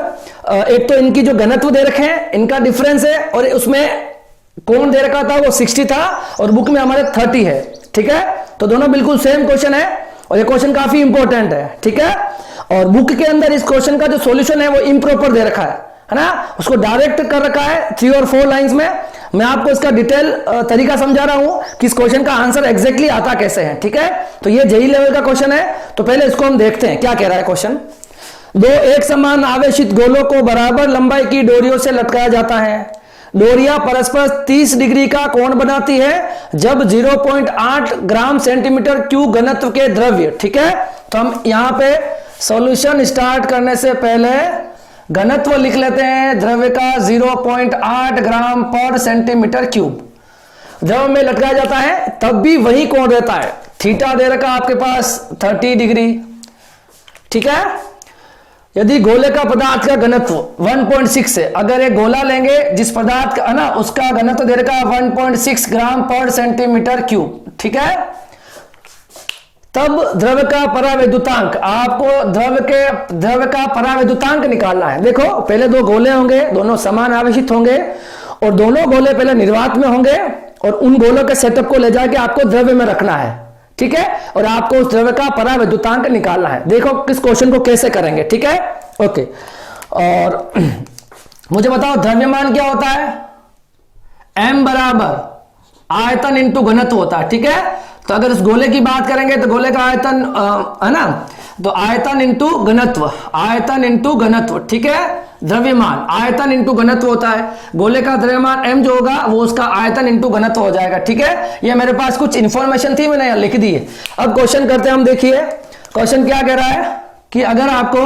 एक तो इनकी जो घनत्व दे रखे हैं इनका डिफरेंस है और उसमें कोण दे रखा था वो 60 था और बुक में हमारे 30 है, ठीक है। तो दोनों बिल्कुल सेम क्वेश्चन है और ये क्वेश्चन काफी इंपॉर्टेंट है, ठीक है। और बुक के अंदर इस क्वेश्चन का जो सॉल्यूशन है वो इम्प्रॉपर दे रखा है ना, उसको डायरेक्ट कर रखा है 3 और 4 लाइंस में। मैं आपको इसका डिटेल तरीका समझा रहा हूं कि इस क्वेश्चन का आंसर एग्जैक्टली आता कैसे है, ठीक है। तो ये जेईई लेवल का क्वेश्चन है। तो पहले इसको हम देखते हैं क्या कह रहा है क्वेश्चन। दो एक समान आवेशित गोलों को बराबर लंबाई की डोरियों से लटकाया जाता है। डोरियां परस्पर 30 डिग्री का कोण बनाती है जब 0.8 ग्राम सेंटीमीटर क्यूब घनत्व के द्रव्य, ठीक है। तो हम यहां पे सॉल्यूशन स्टार्ट करने से पहले घनत्व लिख लेते हैं द्रव्य का 0.8 ग्राम पर सेंटीमीटर क्यूब। द्रव में लटकाया जाता है तब भी वही कोण रहता है। थीटा दे रखा आपके पास 30 डिग्री, ठीक है। यदि गोले का पदार्थ का घनत्व 1.6 है, अगर एक गोला लेंगे जिस पदार्थ का है ना उसका घनत्व दे रखा 1.6 ग्राम पर सेंटीमीटर क्यूब, ठीक है। तब द्रव्य का परावैद्युतांक, आपको द्रव्य का परावैद्युतांक निकालना है। देखो पहले दो गोले होंगे, दोनों समान आवेशित होंगे और दोनों गोले पहले निर्वात में होंगे और उन गोलों के सेटअप को ले जाके आपको द्रव्य में रखना है, ठीक है। और आपको उस द्रव्य का परावैद्युतांक निकालना है। देखो किस क्वेश्चन को कैसे करेंगे, ठीक है, ओके। और मुझे बताओ द्रव्यमान क्या होता है? m बराबर आयतन इंटू घनत्व होता है, ठीक है। तो अगर इस गोले की बात करेंगे तो गोले का आयतन है ना, तो आयतन इंटू घनत्व, ठीक है। द्रव्यमान आयतन इंटू घनत्व होता है। गोले का द्रव्यमान m जो होगा वो उसका आयतन इंटू घनत्व हो जाएगा, ठीक है। ये मेरे पास कुछ इंफॉर्मेशन थी, मैंने लिख दी है। अब क्वेश्चन करते हैं हम। देखिए क्वेश्चन क्या कह रहा है कि अगर आपको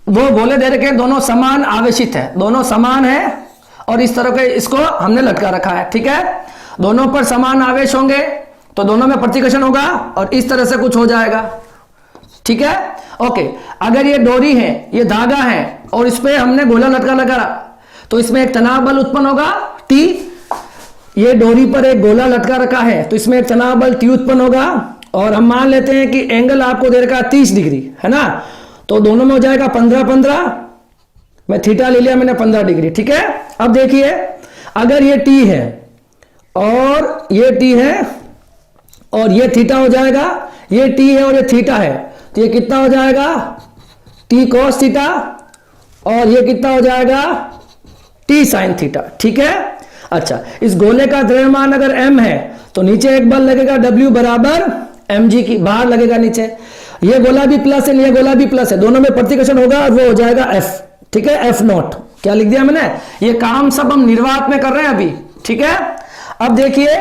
दो गोले दे रखे हैं, दोनों समान आवेशित है, दोनों समान है और इस तरह के इसको हमने लटका रखा है, ठीक है। दोनों पर समान आवेश होंगे तो दोनों में प्रतिकर्षण होगा और इस तरह से कुछ हो जाएगा, ठीक है, ओके। अगर ये डोरी है, ये धागा है और इस पे हमने गोला लटका लगा तो इसमें एक तनाव बल उत्पन्न होगा T। ये डोरी पर एक गोला लटका रखा है तो इसमें एक तनाव बल T उत्पन्न होगा और हम मान लेते हैं कि एंगल आपको दे रखा 30 डिग्री है ना, तो दोनों में हो जाएगा 15-15। मैं थीटा ले लिया मैंने 15 डिग्री, ठीक है। अब देखिए अगर ये T है और ये T है और ये थीटा हो जाएगा, ये T है और ये थीटा है, तो ये कितना हो जाएगा T cos थीटा और ये कितना हो जाएगा T sin थीटा, ठीक है। अच्छा, इस गोले का द्रव्यमान अगर m है तो नीचे एक बल लगेगा W बराबर mg की, बाहर लगेगा नीचे। ये गोला भी प्लस है, ये गोला भी प्लस है, दोनों में प्रतिकर्षण होगा और वो हो जाएगा F, ठीक है, F नॉट। क्या लिख दिया मैंने? ये काम सब हम निर्वात में कर रहे हैं अभी, ठीक है। अब देखिए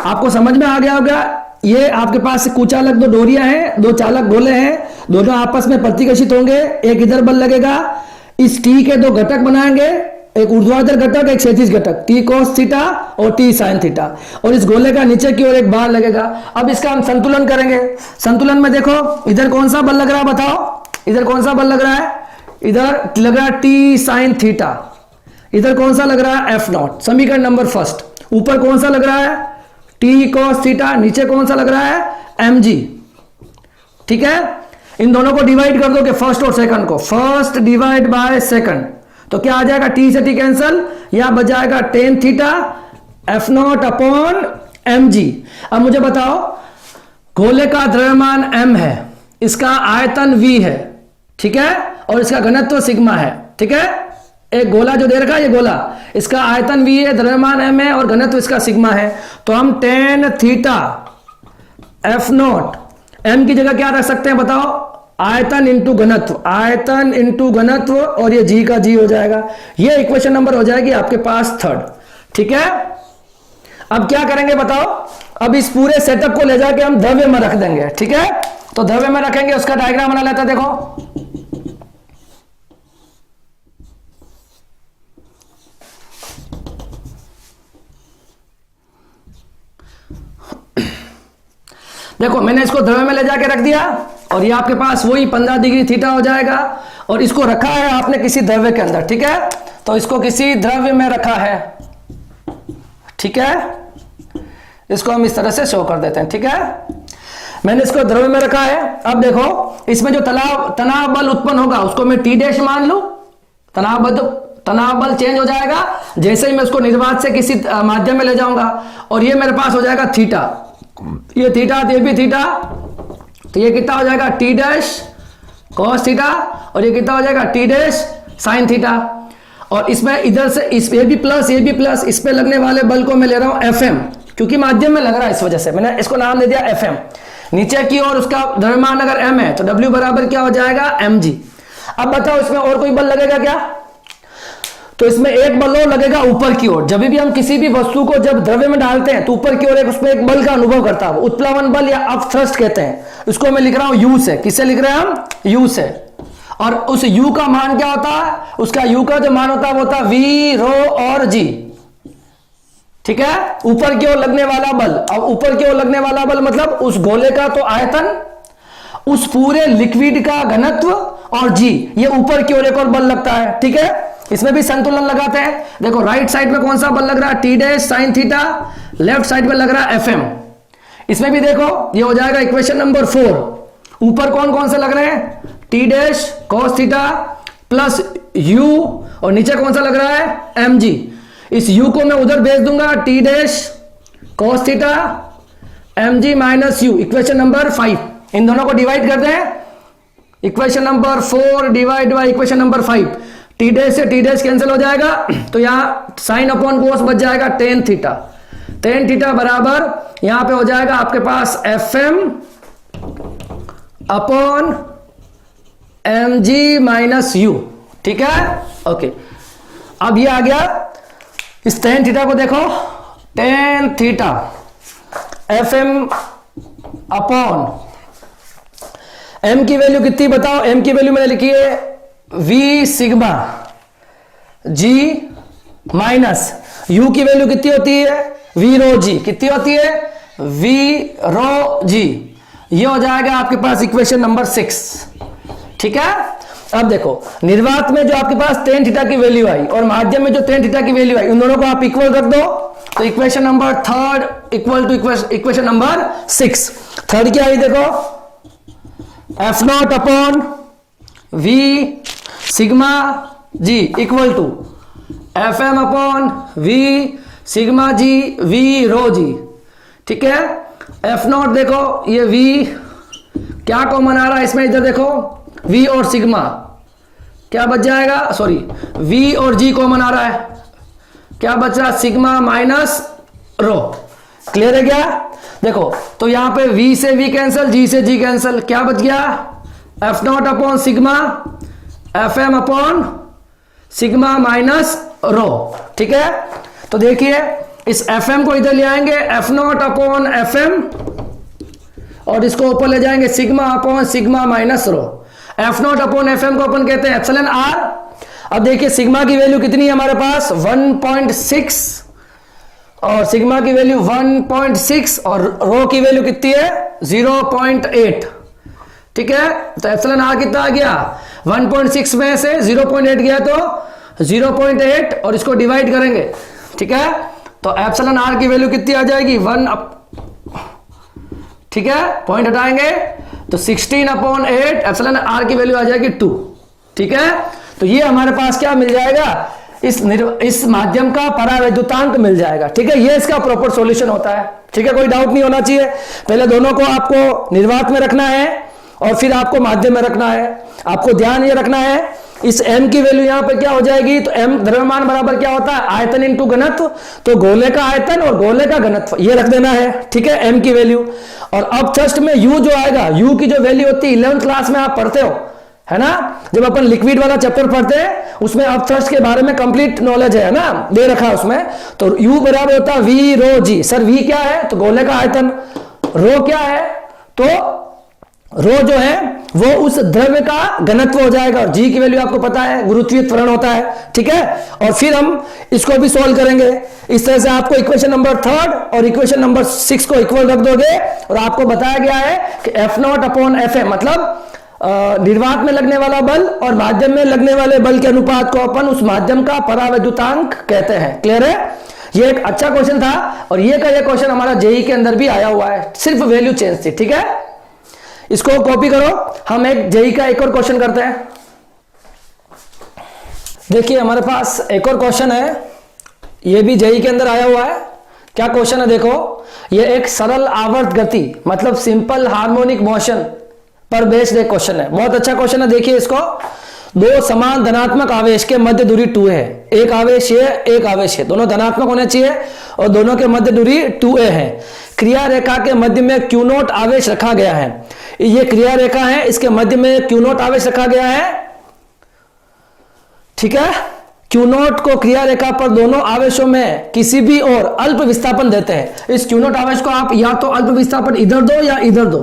आपको समझ में आ गया होगा, ये आपके पास कुचालक दो डोरियां हैं, दो चालक गोले हैं, दोनों आपस में प्रतिकर्षित होंगे, एक इधर बल लगेगा, इस टी के दो घटक बनाएंगे एक ऊर्ध्वाधर घटक, एक क्षैतिज घटक, टी कॉस थीटा और टी साइन थीटा, और इस गोले का नीचे की ओर एक बार लगेगा। अब इसका हम संतुलन करेंगे। संतुलन में देखो इधर कौन सा बल लग रहा है, बताओ इधर कौन सा बल लग रहा है, इधर लग रहा है टी साइन थीटा, इधर कौन सा लग रहा है एफ नॉट। समीकरण नंबर फर्स्ट, ऊपर कौन सा लग रहा है टी कॉस थीटा, नीचे कौन सा लग रहा है एम जी। ठीक है, इन दोनों को डिवाइड कर दो कि फर्स्ट और सेकंड को, फर्स्ट डिवाइड बाय सेकंड, तो क्या आ जाएगा टी से टी कैंसल, या बच जाएगा tan theta F naught upon M G. अब मुझे बताओ गोले का द्रव्यमान m है, इसका आयतन v है, ठीक है, और इसका घनत्व सिग्मा है। ठीक है, एक गोला जो दे रखा है ये गोला, इसका आयतन v है, द्रव्यमान m है और घनत्व इसका सिग्मा है। तो हम ten theta F not, m की जगह क्या रख सकते हैं बताओ, आयतन इंटू घनत्व, आयतन इंटू घनत्व, और ये g का g हो जाएगा। ये इक्वेशन नंबर हो जाएगी आपके पास थर्ड। ठीक है, अब क्या करेंगे बताओ, अब इस पूरे सेटअप को ले जाके हम द्रव्य में रख देंगे। ठीक है, तो द्रव्य में रखेंगे, उसका डायग्राम बना लेते हैं। देखो देखो मैंने इसको द्रव्य में ले जाके रख दिया, और ये आपके पास वही 15 डिग्री थीटा हो जाएगा, और इसको रखा है आपने किसी द्रव्य के अंदर। ठीक है, तो इसको किसी द्रव्य में रखा है। ठीक है, इसको हम इस तरह से शो कर देते हैं। ठीक है, मैंने इसको द्रव्य में रखा है। अब देखो इसमें जो तनाव बल उत्पन्न होगा उसको मैं टी डैश मान लू, तनाव बल चेंज हो जाएगा जैसे ही मैं उसको निर्वात से किसी माध्यम में ले जाऊंगा, और ये मेरे पास हो जाएगा थीटा, ये थीटा, ये भी थीटा, तो ये कितना हो जाएगा टी डैश कॉस थीटा, और ये कितना हो जाएगा टी डैश साइन थीटा। और इसमें इधर से इस ये भी प्लस, इस पे लगने वाले बल को मैं ले रहा हूं एफ एम, क्योंकि माध्यम में लग रहा है, इस वजह से मैंने इसको नाम दे दिया एफ एम। नीचे की ओर उसका द्रव्यमान अगर m है तो w बराबर क्या हो जाएगा mg। अब बताओ इसमें और कोई बल लगेगा क्या, तो इसमें एक बल और लगेगा ऊपर की ओर। जब भी हम किसी भी वस्तु को जब द्रव्य में डालते हैं तो ऊपर की ओर उसमें एक बल का अनुभव करता है, उत्प्लवन बल या अपथ्रस्ट कहते हैं। इसको मैं लिख रहा हूं u से, किससे लिख रहे हैं हम, u से। और उस u का मान क्या होता है, उसका u का जो मान होता है वो होता है v रो और g। ठीक है, ऊपर की ओर लगने वाला बल, अब ऊपर की ओर लगने वाला बल मतलब उस गोले का तो आयतन, उस पूरे लिक्विड का घनत्व, और g ये ऊपर की ओर एक और बल लगता है। ठीक है, इसमें भी संतुलन लगाते हैं। देखो राइट साइड में कौन सा बल लग रहा है T dash sine theta, left side में लग रहा है एफ एम। इसमें भी देखो ये हो जाएगा इक्वेशन नंबर 4। ऊपर कौन कौन से लग रहे हैं T dash cos theta plus u, और नीचे कौन सा लग रहा है एम जी। इस u को मैं उधर भेज दूंगा, T dash cos theta M G minus U, equation number 5। इन दोनों को डिवाइड करते हैं, equation number 4 divide by equation number 5। T dash से टी डैश कैंसिल हो जाएगा, तो यहां साइन अपॉन कोस बच जाएगा टेन थीटा। टेन थीटा बराबर यहां पे हो जाएगा आपके पास F M upon M G minus U. ठीक है, ओके। अब ये आ गया, इस टेन थीटा को देखो, tan theta F M upon M की वैल्यू कितनी बताओ, एम की वैल्यू मैंने लिखी है v sigma g minus u की वैल्यू कितनी होती है v रो g, कितनी होती है v रो g। ये हो जाएगा आपके पास इक्वेशन नंबर 6। ठीक है, अब देखो निर्वात में जो आपके पास टेन थीटा की वैल्यू आई और माध्यम में जो टेन थीटा की वैल्यू आई, उन दोनों को आप इक्वल कर दो, तो equation number 3 equal to equation number 6। Third क्या आई देखो, F naught upon v sigma g equal to F M upon v sigma g v rho g। ठीक है, एफ नॉट देखो ये v क्या कॉमन आ रहा है इसमें, इधर देखो v और सिग्मा क्या बच जाएगा, सॉरी v और g कॉमन आ रहा है, क्या बच रहा है सिग्मा माइनस रो। क्लियर है क्या, देखो तो यहां पे v से v कैंसिल, g से g कैंसिल, क्या बच गया F naught upon sigma F M upon sigma minus rho. ठीक है, तो देखिए इस एफ एम को इधर ले आएंगे, F naught upon F M, और इसको ऊपर ले जाएंगे sigma upon sigma minus rho. F naught upon F M को अपन कहते हैं एप्सिलॉन आर, अब देखिए सिग्मा की वैल्यू कितनी है हमारे पास 1.6 और सिग्मा की वैल्यू 1.6 और रो की वैल्यू कितनी है 0.8। ठीक है, तो एप्सिलॉन आर कितना आ गया 1.6 में से 0.8 गया तो 0.8 और इसको डिवाइड करेंगे। ठीक है, तो एप्सिलॉन आर की वैल्यू कितनी आ जाएगी 1। ठीक है, पॉइंट हटाएंगे तो 16/8 एप्सिलॉन आर की वैल्यू आ जाएगी 2। ठीक है, तो ये हमारे पास क्या मिल जाएगा इस माध्यम का परावैद्युतांक मिल जाएगा। ठीक है, ये इसका प्रॉपर सॉल्यूशन होता है। ठीक है, कोई डाउट नहीं होना चाहिए। पहले दोनों को आपको निर्वात में रखना है और फिर आपको माध्यम में रखना है। आपको ध्यान ये रखना है इस m की वैल्यू यहां पे क्या हो जाएगी, तो m द्रव्यमान बराबर क्या होता है आयतन इंटू घनत्व, तो गोले का आयतन और गोले का घनत्व ये रख देना है। ठीक है, m की वैल्यू। और अब जस्ट में u जो आएगा, u की जो वैल्यू होती है 11th क्लास में आप पढ़ते हो, है ना, जब अपन लिक्विड वाला चैप्टर पढ़ते हैं उसमें अपथ्रस्ट के बारे में कंप्लीट नॉलेज है ना, दे रखा है उसमें। तो u बराबर होता है v rho g। Sir v क्या है, तो गोले का आयतन। रो क्या है, तो रो जो है वो उस द्रव्य का घनत्व हो जाएगा और g की वैल्यू आपको पता है गुरुत्वीय त्वरण होता है। ठीक है, और फिर हम इसको भी सॉल्व करेंगे। इस तरह से आपको इक्वेशन नंबर 3 और इक्वेशन नंबर 6 को इक्वल रख दोगे और आपको बताया गया है कि F0/Fa मतलब निर्वात में लगने वाला बल और माध्यम में लगने वाले बल के अनुपात को अपन उस माध्यम का परावैद्युतांक कहते हैं। क्लियर है, ये एक अच्छा क्वेश्चन था और ये का ये क्वेश्चन हमारा जेई के अंदर भी आया हुआ है, सिर्फ वैल्यू चेंज थी। ठीक है, इसको कॉपी करो। हम एक जेई का एक और क्वेश्चन करते हैं। देखिए हमारे पास एक और क्वेश्चन है, ये भी जेई के अंदर आया हुआ है। क्या क्वेश्चन है देखो, ये एक सरल आवर्त गति मतलब सिंपल हार्मोनिक मोशन पर बेस्ड एक क्वेश्चन है। बहुत अच्छा क्वेश्चन है। देखिए इसको, दो समान धनात्मक आवेश के मध्य दूरी 2a है। एक आवेश ये एक आवेश है, दोनों धनात्मक होने चाहिए और दोनों के मध्य दूरी 2a है। क्रिया रेखा के मध्य में Q0 आवेश रखा गया है। ये क्रिया रेखा है, इसके मध्य में Q0 आवेश रखा गया है। ठीक है, Q0 को क्रिया रेखा पर दोनों आवेशों में किसी भी और अल्प विस्थापन देते हैं। इस Q0 आवेश को आप या तो अल्प विस्थापन इधर दो या इधर दो,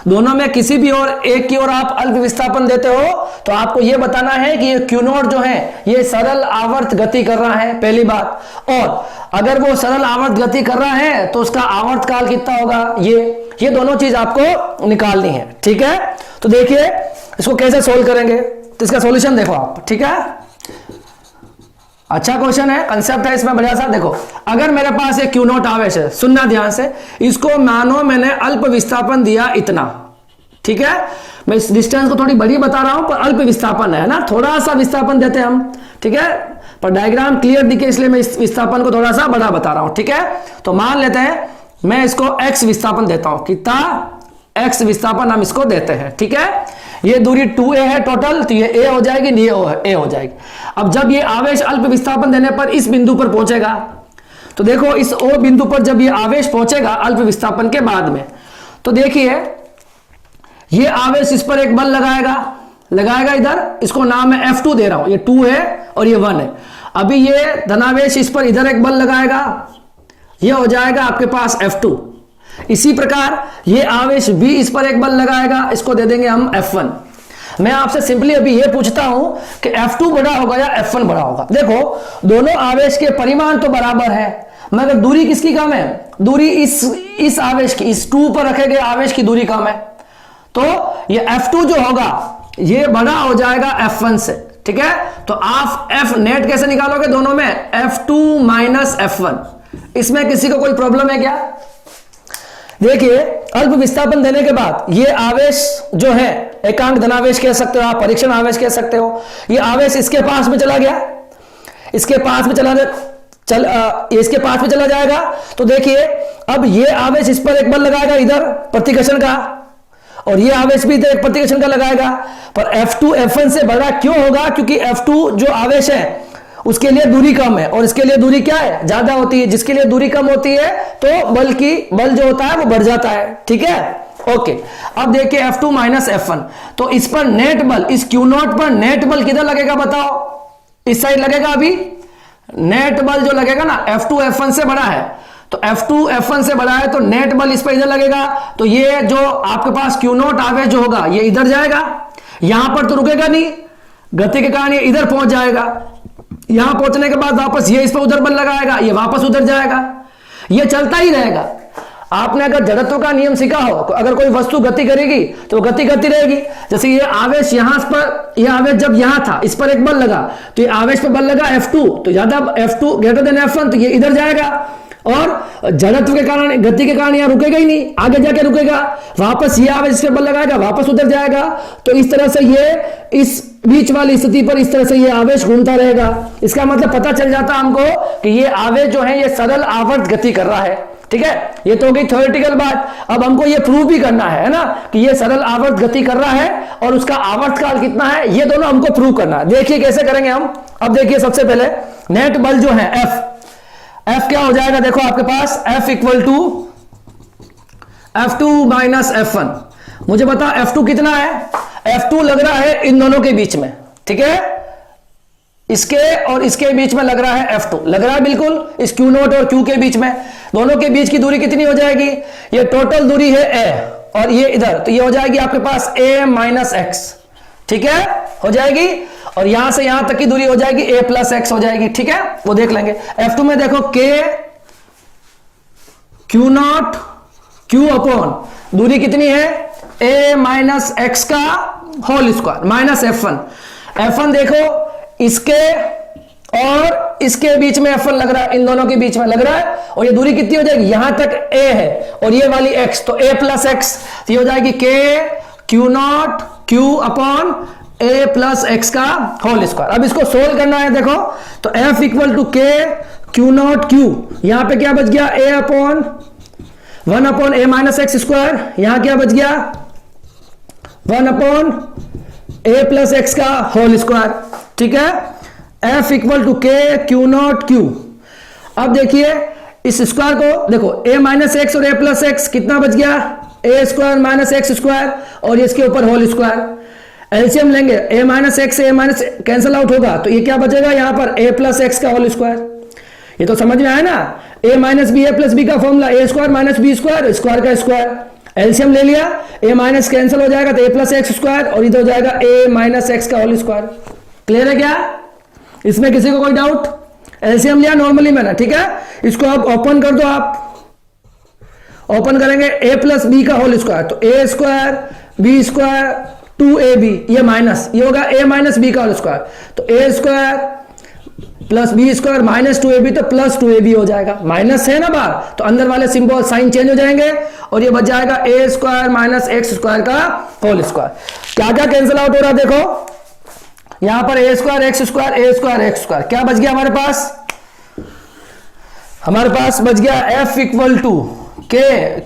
दोनों में किसी भी और एक की ओर आप अल्प विस्थापन देते हो, तो आपको यह बताना है कि ये Q0 जो है ये सरल आवर्त गति कर रहा है, पहली बात। और अगर वो सरल आवर्त गति कर रहा है तो उसका आवर्त काल कितना होगा, ये दोनों चीज आपको निकालनी है। ठीक है, तो देखिए इसको कैसे सोल्व करेंगे, तो इसका सॉल्यूशन देखो आप। ठीक है, अच्छा क्वेश्चन है, कंसेप्ट है इसमें बढ़िया सा। देखो अगर मेरे पास एक Q0 आवेश है, सुनना ध्यान से, इसको मानो मैंने अल्प विस्थापन दिया इतना। ठीक है, मैं इस डिस्टेंस को थोड़ी बड़ी बता रहा हूं पर अल्प विस्थापन है ना, थोड़ा सा विस्थापन देते हैं हम। ठीक है, पर डायग्राम क्लियर दिखे इसलिए मैं इस विस्थापन को थोड़ा सा बड़ा बता रहा हूं। ठीक है, तो मान लेते हैं मैं इसको x विस्थापन देता हूं, कितना x विस्थापन हम इसको देते हैं। ठीक है, ये दूरी 2a है टोटल, तो ये a हो जाएगी, ये a हो जाएगी। अब जब ये आवेश अल्प विस्थापन देने पर इस बिंदु पर पहुंचेगा, तो देखो इस O बिंदु पर जब ये आवेश पहुंचेगा अल्प विस्थापन के बाद में, तो देखिए ये आवेश इस पर एक बल लगाएगा इधर, इसको नाम मैं F2 दे रहा हूं। ये 2 है और ये 1 है। अभी ये धनावेश इस पर इधर एक बल लगाएगा, ये हो जाएगा आपके पास F2। इसी प्रकार ये आवेश भी इस पर एक बल लगाएगा, इसको दे देंगे हम F1। मैं आपसे सिंपली अभी ये पूछता हूं कि F2 बड़ा होगा या F1 बड़ा होगा। देखो दोनों आवेश के परिमाण तो बराबर है, मगर दूरी किसकी कम है, दूरी इस आवेश की, इस 2 पर रखे गए आवेश की दूरी कम है। तो ये F2 जो होगा ये बड़ा हो जाएगा F1 से। ठीक है, तो आप F नेट कैसे निकालोगे दोनों में, F2 माइनस F1। इसमें किसी को कोई प्रॉब्लम है क्या? देखिए अल्प विस्थापन देने के बाद ये आवेश जो है एकांक धनावेश कह सकते हो आप, परीक्षण आवेश कह सकते हो, ये आवेश इसके पास में चला गया, इसके पास में इसके पास में चला जाएगा। तो देखिए अब ये आवेश इस पर एक बल लगाएगा इधर प्रतिकर्षण का, और ये आवेश भी इधर एक प्रतिकर्षण का लगाएगा। पर F2 F1 से बड़ा क्यों होगा, क्योंकि F2 जो आवेश है उसके लिए दूरी कम है और इसके लिए दूरी क्या है, ज्यादा होती है। जिसके लिए दूरी कम होती है तो बल जो होता है वो बढ़ जाता है। ठीक है, ओके। अब देखिए F2 माइनस F1, तो इस पर नेट बल, इस Q0 पर नेट बल किधर लगेगा बताओ, इस साइड लगेगा। अभी नेट बल जो लगेगा ना F2 F1 से बड़ा है, तो F2 F1 से बड़ा है तो नेट बल इस पर इधर लगेगा। तो ये जो आपके पास Q0 आवेश जो होगा ये इधर जाएगा, यहां पर तो रुकेगा नहीं, गति के कारण ये इधर पहुंच जाएगा, यहां पहुंचने के बाद वापस ये इस पर उधर बल लगाएगा, ये वापस उधर जाएगा, ये चलता ही रहेगा। आपने अगर जड़त्व का नियम सीखा हो, अगर कोई वस्तु गति करेगी तो गति करती रहेगी। जैसे ये आवेश यहां पर, ये आवेश जब यहां था, इस पर एक बल लगा, तो ये आवेश पर बल लगा F2, तो ज्यादा F2 ग्रेटर देन F1, तो ये इधर जाएगा, और जड़त्व के कारण, गति के कारण यहां रुकेगा ही नहीं, आगे जाके रुकेगा, वापस ये आवेश पे बल लगाएगा, वापस उधर जाएगा। तो इस तरह से ये इस बीच वाली स्थिति पर इस तरह से ये आवेश घूमता रहेगा। इसका मतलब पता चल जाता हमको कि ये आवेश जो है ये सरल आवर्त गति कर रहा है। ठीक है, ये तो हो गई थ्योरेटिकल बात। अब हमको ये प्रूव भी करना है ना, कि ये सरल आवर्त गति कर रहा है और उसका आवर्त काल कितना है, ये दोनों हमको प्रूव करना है। देखिए कैसे करेंगे हम। अब देखिए सबसे पहले नेट बल जो है F क्या हो जाएगा, देखो आपके पास F equal to F2 minus F1। मुझे बता F2 कितना है, F2 लग रहा है इन दोनों के बीच में, ठीक है, इसके और इसके बीच में लग रहा है F2, लग रहा है बिल्कुल, इस Q0 और Q के बीच में। दोनों के बीच की दूरी कितनी हो जाएगी, ये टोटल दूरी है A, और ये इधर, तो ये हो जाएगी आपके पास A माइनस एक्स, ठीक है, हो जाएगी। और यहां से यहां तक की दूरी हो जाएगी A प्लस एक्स हो जाएगी, ठीक है, वो देख लेंगे। F2 में देखो K Q0 Q अपॉन दूरी कितनी है, A माइनस एक्स का होल स्क्वायर माइनस F1 देखो इसके और इसके बीच में F1 लग रहा है, इन दोनों के बीच में लग रहा है, और ये दूरी कितनी हो जाएगी, यहां तक A है और ये वाली x, तो A प्लस एक्स, तो ये हो जाएगी K Q0 Q upon A plus X का होल स्क्वायर। अब इसको सोल्व करना है, देखो तो F equal to K Q0 Q, यहां पे क्या बच गया, A upon 1 upon A minus X square, यहां क्या बच गया 1 अपॉन A प्लस एक्स का होल स्क्वायर, ठीक है। F equal to K Q0 Q। अब देखिए इस स्क्वायर को देखो, A माइनस एक्स और A प्लस एक्स कितना बच गया, A square minus X square और इसके ऊपर होल स्क्वायर। एलसीएम लेंगे, A माइनस एक्स से A माइनस कैंसिल आउट होगा, तो ये क्या बचेगा यहाँ पर A प्लस एक्स का होल स्क्वायर। ये तो समझ में आया ना, A minus B A plus B का formula A square minus B square, square का स्क्वायर। एलसीएम ले लिया, A माइनस कैंसिल हो जाएगा तो A प्लस एक्स स्क्वायर और इधर हो जाएगा A माइनस एक्स का होल स्क्वायर। क्लियर है क्या, इसमें किसी को कोई डाउट? एलसीएम लिया नॉर्मली मैंने, ठीक है। इसको आप ओपन कर दो, आप ओपन करेंगे A प्लस बी का होल स्क्वायर, तो A square B square 2AB, ये माइनस, ये होगा A माइनस बी का होल स्क्वायर, तो A square plus B square minus 2AB, तो प्लस 2AB हो जाएगा। माइनस है ना बाहर, तो अंदर वाले सिंबल साइन चेंज हो जाएंगे और ये बच जाएगा A square minus X square का होल स्क्वायर। क्या क्या कैंसिल आउट हो रहा है देखो, यहां पर A square x square A square x square, क्या बच गया हमारे पास, हमारे पास बच गया F equal to K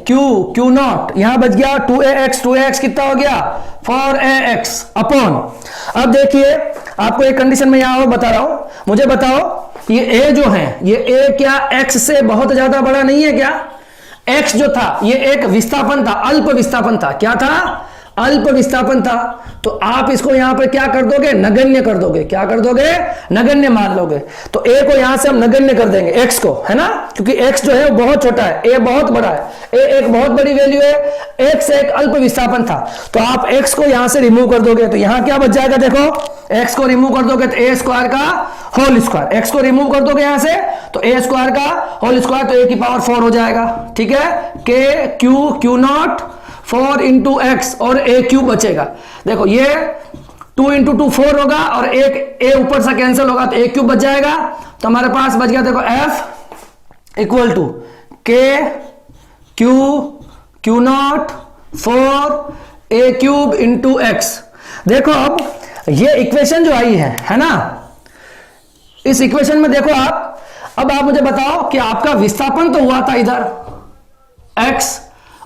Q Q0, यहां बच गया 2ax कितना हो गया 4ax अपॉन। अब देखिए आपको एक कंडीशन में यहां बता रहा हूं, मुझे बताओ ये A जो है, ये A क्या x से बहुत ज्यादा बड़ा नहीं है क्या? x जो था ये एक विस्थापन था, अल्प विस्थापन था, क्या था, अल्प विस्थापन था। तो आप इसको यहां पर क्या कर दोगे, नगण्य कर दोगे, क्या कर दोगे, नगण्य मान लोगे। तो A को यहां से हम नगण्य कर देंगे, x को, है ना, क्योंकि x जो है वो बहुत छोटा है, A बहुत बड़ा है, A एक बहुत बड़ी वैल्यू है, x एक अल्प विस्थापन था। तो आप x को यहां से रिमूव कर दोगे, तो यहां क्या बच जाएगा, देखो x को रिमूव कर दोगे तो A स्क्वायर का होल स्क्वायर, x को रिमूव कर दोगे यहां से तो A स्क्वायर का होल स्क्वायर, तो A की पावर 4 हो जाएगा, ठीक है। K Q Q0 4 into x और A क्यूब बचेगा। देखो ये 2 इंटू 2 4 होगा और एक A ऊपर से कैंसिल होगा तो A क्यूब बच जाएगा। तो हमारे पास बच गया देखो F equal to K Q Q0 4 A cube into X. देखो अब ये इक्वेशन जो आई है ना, इस इक्वेशन में देखो आप, अब आप मुझे बताओ कि आपका विस्थापन तो हुआ था इधर x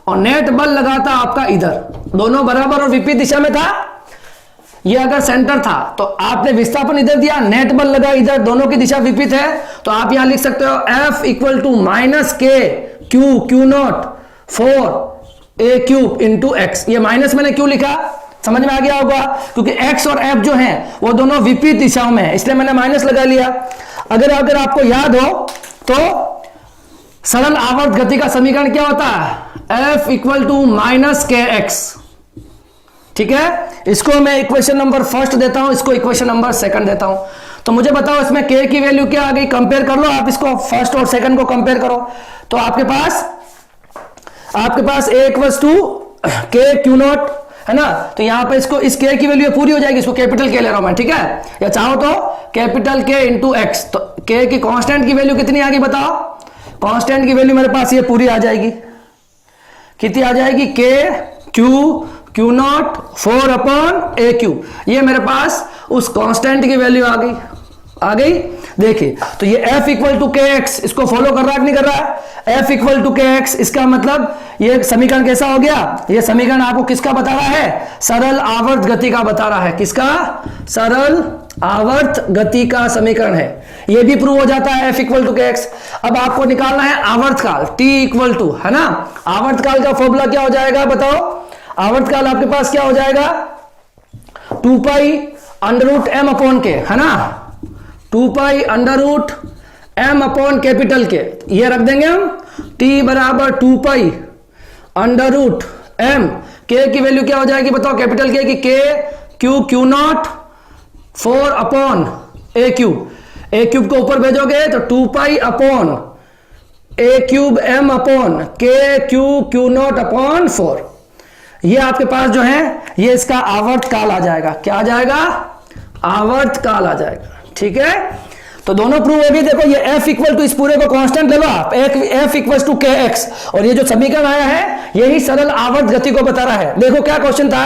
और नेट बल लगा था आपका इधर, दोनों बराबर और विपरीत दिशा में था। ये अगर सेंटर था तो आपने विस्थापन इधर दिया, नेट बल लगा इधर, दोनों की दिशा विपरीत है, तो आप यहां लिख सकते हो F equal to minus K Q Q0 4 A cube into X. ये माइनस मैंने क्यों लिखा, समझ में आ गया होगा, क्योंकि x और f जो हैं वो दोनों विपरीत दिशाओं में है, इसलिए मैंने माइनस लगा लिया। अगर आपको याद हो तो सरल आवर्त गति का समीकरण क्या होता है, F इक्वल टू माइनस के एक्स, ठीक है। इसको मैं इक्वेशन नंबर फर्स्ट देता हूं, इसको इक्वेशन नंबर सेकंड देता हूं। तो मुझे बताओ इसमें k की वैल्यू क्या आ गई, कंपेयर कर लो आप, इसको फर्स्ट और सेकंड को कंपेयर करो। तो आपके पास a equals to k Q naught है ना, तो यहां पे इसको इस k की वैल्यू पूरी हो जाएगी, इसको कैपिटल K ले रहा हूं मैं, ठीक है, या चाहो तो कैपिटल K इंटू एक्स। तो k की कांस्टेंट की वैल्यू कितनी आ गई बताओ, कांस्टेंट की वैल्यू मेरे पास ये पूरी आ जाएगी, कितनी आ जाएगी, k Q not 4 upon A Q. ये मेरे पास उस कांस्टेंट की वैल्यू आ गई। देखिए तो ये f इक्वल टू के एक्स, इसको फॉलो कर रहा है कि नहीं कर रहा है, f इक्वल टू के एक्स, इसका मतलब ये समीकरण कैसा हो गया, ये समीकरण आपको किसका बता रहा है, सरल आवर्त गति का बता रहा है, किसका, सरल आवर्त गति का समीकरण है। ये भी प्रूव हो जाता है f इक्वल टू के एक्स। अब आपको निकालना है आवर्त काल, t इक्वल टू, है ना, आवर्त काल का फॉर्मूला क्या हो जाएगा बताओ, आवर्त काल आपके पास क्या हो जाएगा, 2 pi under root M upon K, है ना, 2 pi under root M upon capital K, ये रख देंगे हम, t बराबर 2 पाई अंडर रूट एम, के की वैल्यू क्या हो जाएगी बताओ, कैपिटल के की k Q not 4 upon A cube को ऊपर भेजोगे तो 2 पाई अपॉन ए क्यूब एम अपॉन के क्यू नॉट अपॉन 4। ये आपके पास जो है ये इसका आवर्त काल आ जाएगा, क्या आ जाएगा, आवर्त काल आ जाएगा, ठीक है। तो दोनों प्रूव होगी। देखो ये f इक्वल टू, इस पूरे को कांस्टेंट ले लो आप, f इक्वल टू के एक्स, और ये जो समीकरण आया है यही सरल आवर्त गति को बता रहा है। देखो क्या क्वेश्चन था,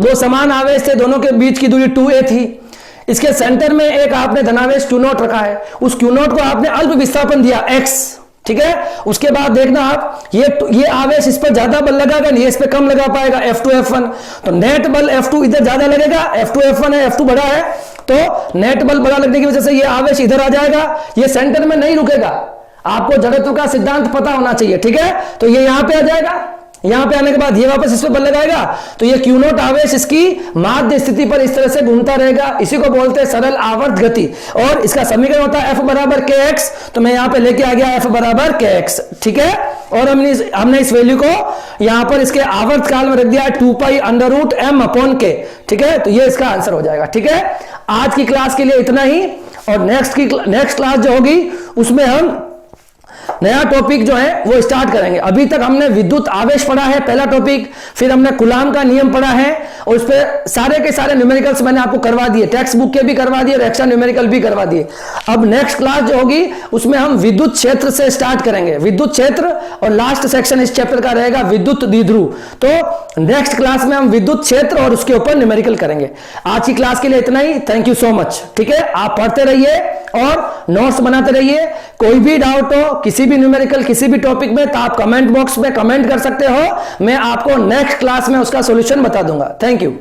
दो समान आवेश थे, दोनों के बीच की दूरी 2a थी, इसके सेंटर में एक आपने धनावेश Q नॉट रखा है, उस Q नॉट को आपने अल्प विस्थापन दिया x, ठीक है। उसके बाद देखना आप ये आवेश इस पर ज्यादा बल लगाएगा नहीं, इस पर कम लगा पाएगा, F2 F1, तो नेट बल F2 इधर ज्यादा लगेगा, F2 F1 है, F2 बड़ा है, तो नेट बल बड़ा लगने की वजह से ये आवेश इधर आ जाएगा, ये सेंटर में नहीं रुकेगा। आपको जड़त्व का सिद्धांत पता होना चाहिए, ठीक है। तो ये यहां पे आ जाएगा, यहां पे आने के बाद ये वापस इस पे बल लगाएगा, तो ये क्यू नॉट आवेश इसकी माध्य स्थिति पर इस तरह से घूमता रहेगा, इसी को बोलते हैं सरल आवर्त गति। और इसका समीकरण होता है F बराबर के एक्स, तो मैं यहां पे लेके आ गया F बराबर के एक्स, ठीक है। और हमने इस वैल्यू को यहां पर इसके आवर्त काल में रख दिया 2 pi under root M upon K, ठीक है। तो ये इसका आंसर हो जाएगा, ठीक है। आज की क्लास के लिए इतना ही, और नेक्स्ट क्लास जो होगी उसमें हम नया टॉपिक जो है वो स्टार्ट करेंगे। अभी तक हमने विद्युत आवेश पढ़ा है पहला टॉपिक, फिर हमने कूलाम का नियम पढ़ा है, और उस पर सारे के सारे न्यूमेरिकल्स मैंने आपको करवा दिए, टेक्स्ट बुक के भी करवा दिए, एक्स्ट्रा न्यूमेरिकल भी करवा दिए। अब नेक्स्ट क्लास जो होगी उसमें हम विद्युत क्षेत्र से स्टार्ट करेंगे, विद्युत क्षेत्र, और लास्ट सेक्शन इस चैप्टर का रहेगा विद्युत द्विध्रुव। तो नेक्स्ट क्लास में हम विद्युत क्षेत्र और उसके ऊपर न्यूमेरिकल करेंगे। आज की क्लास के लिए इतना ही, थैंक यू सो मच, ठीक है। आप पढ़ते रहिए और नोट्स बनाते रहिए, कोई भी डाउट हो किसी भी न्यूमेरिकल किसी भी टॉपिक में तो आप कमेंट बॉक्स में कमेंट कर सकते हो, मैं आपको नेक्स्ट क्लास में उसका सॉल्यूशन बता दूंगा। Thank you.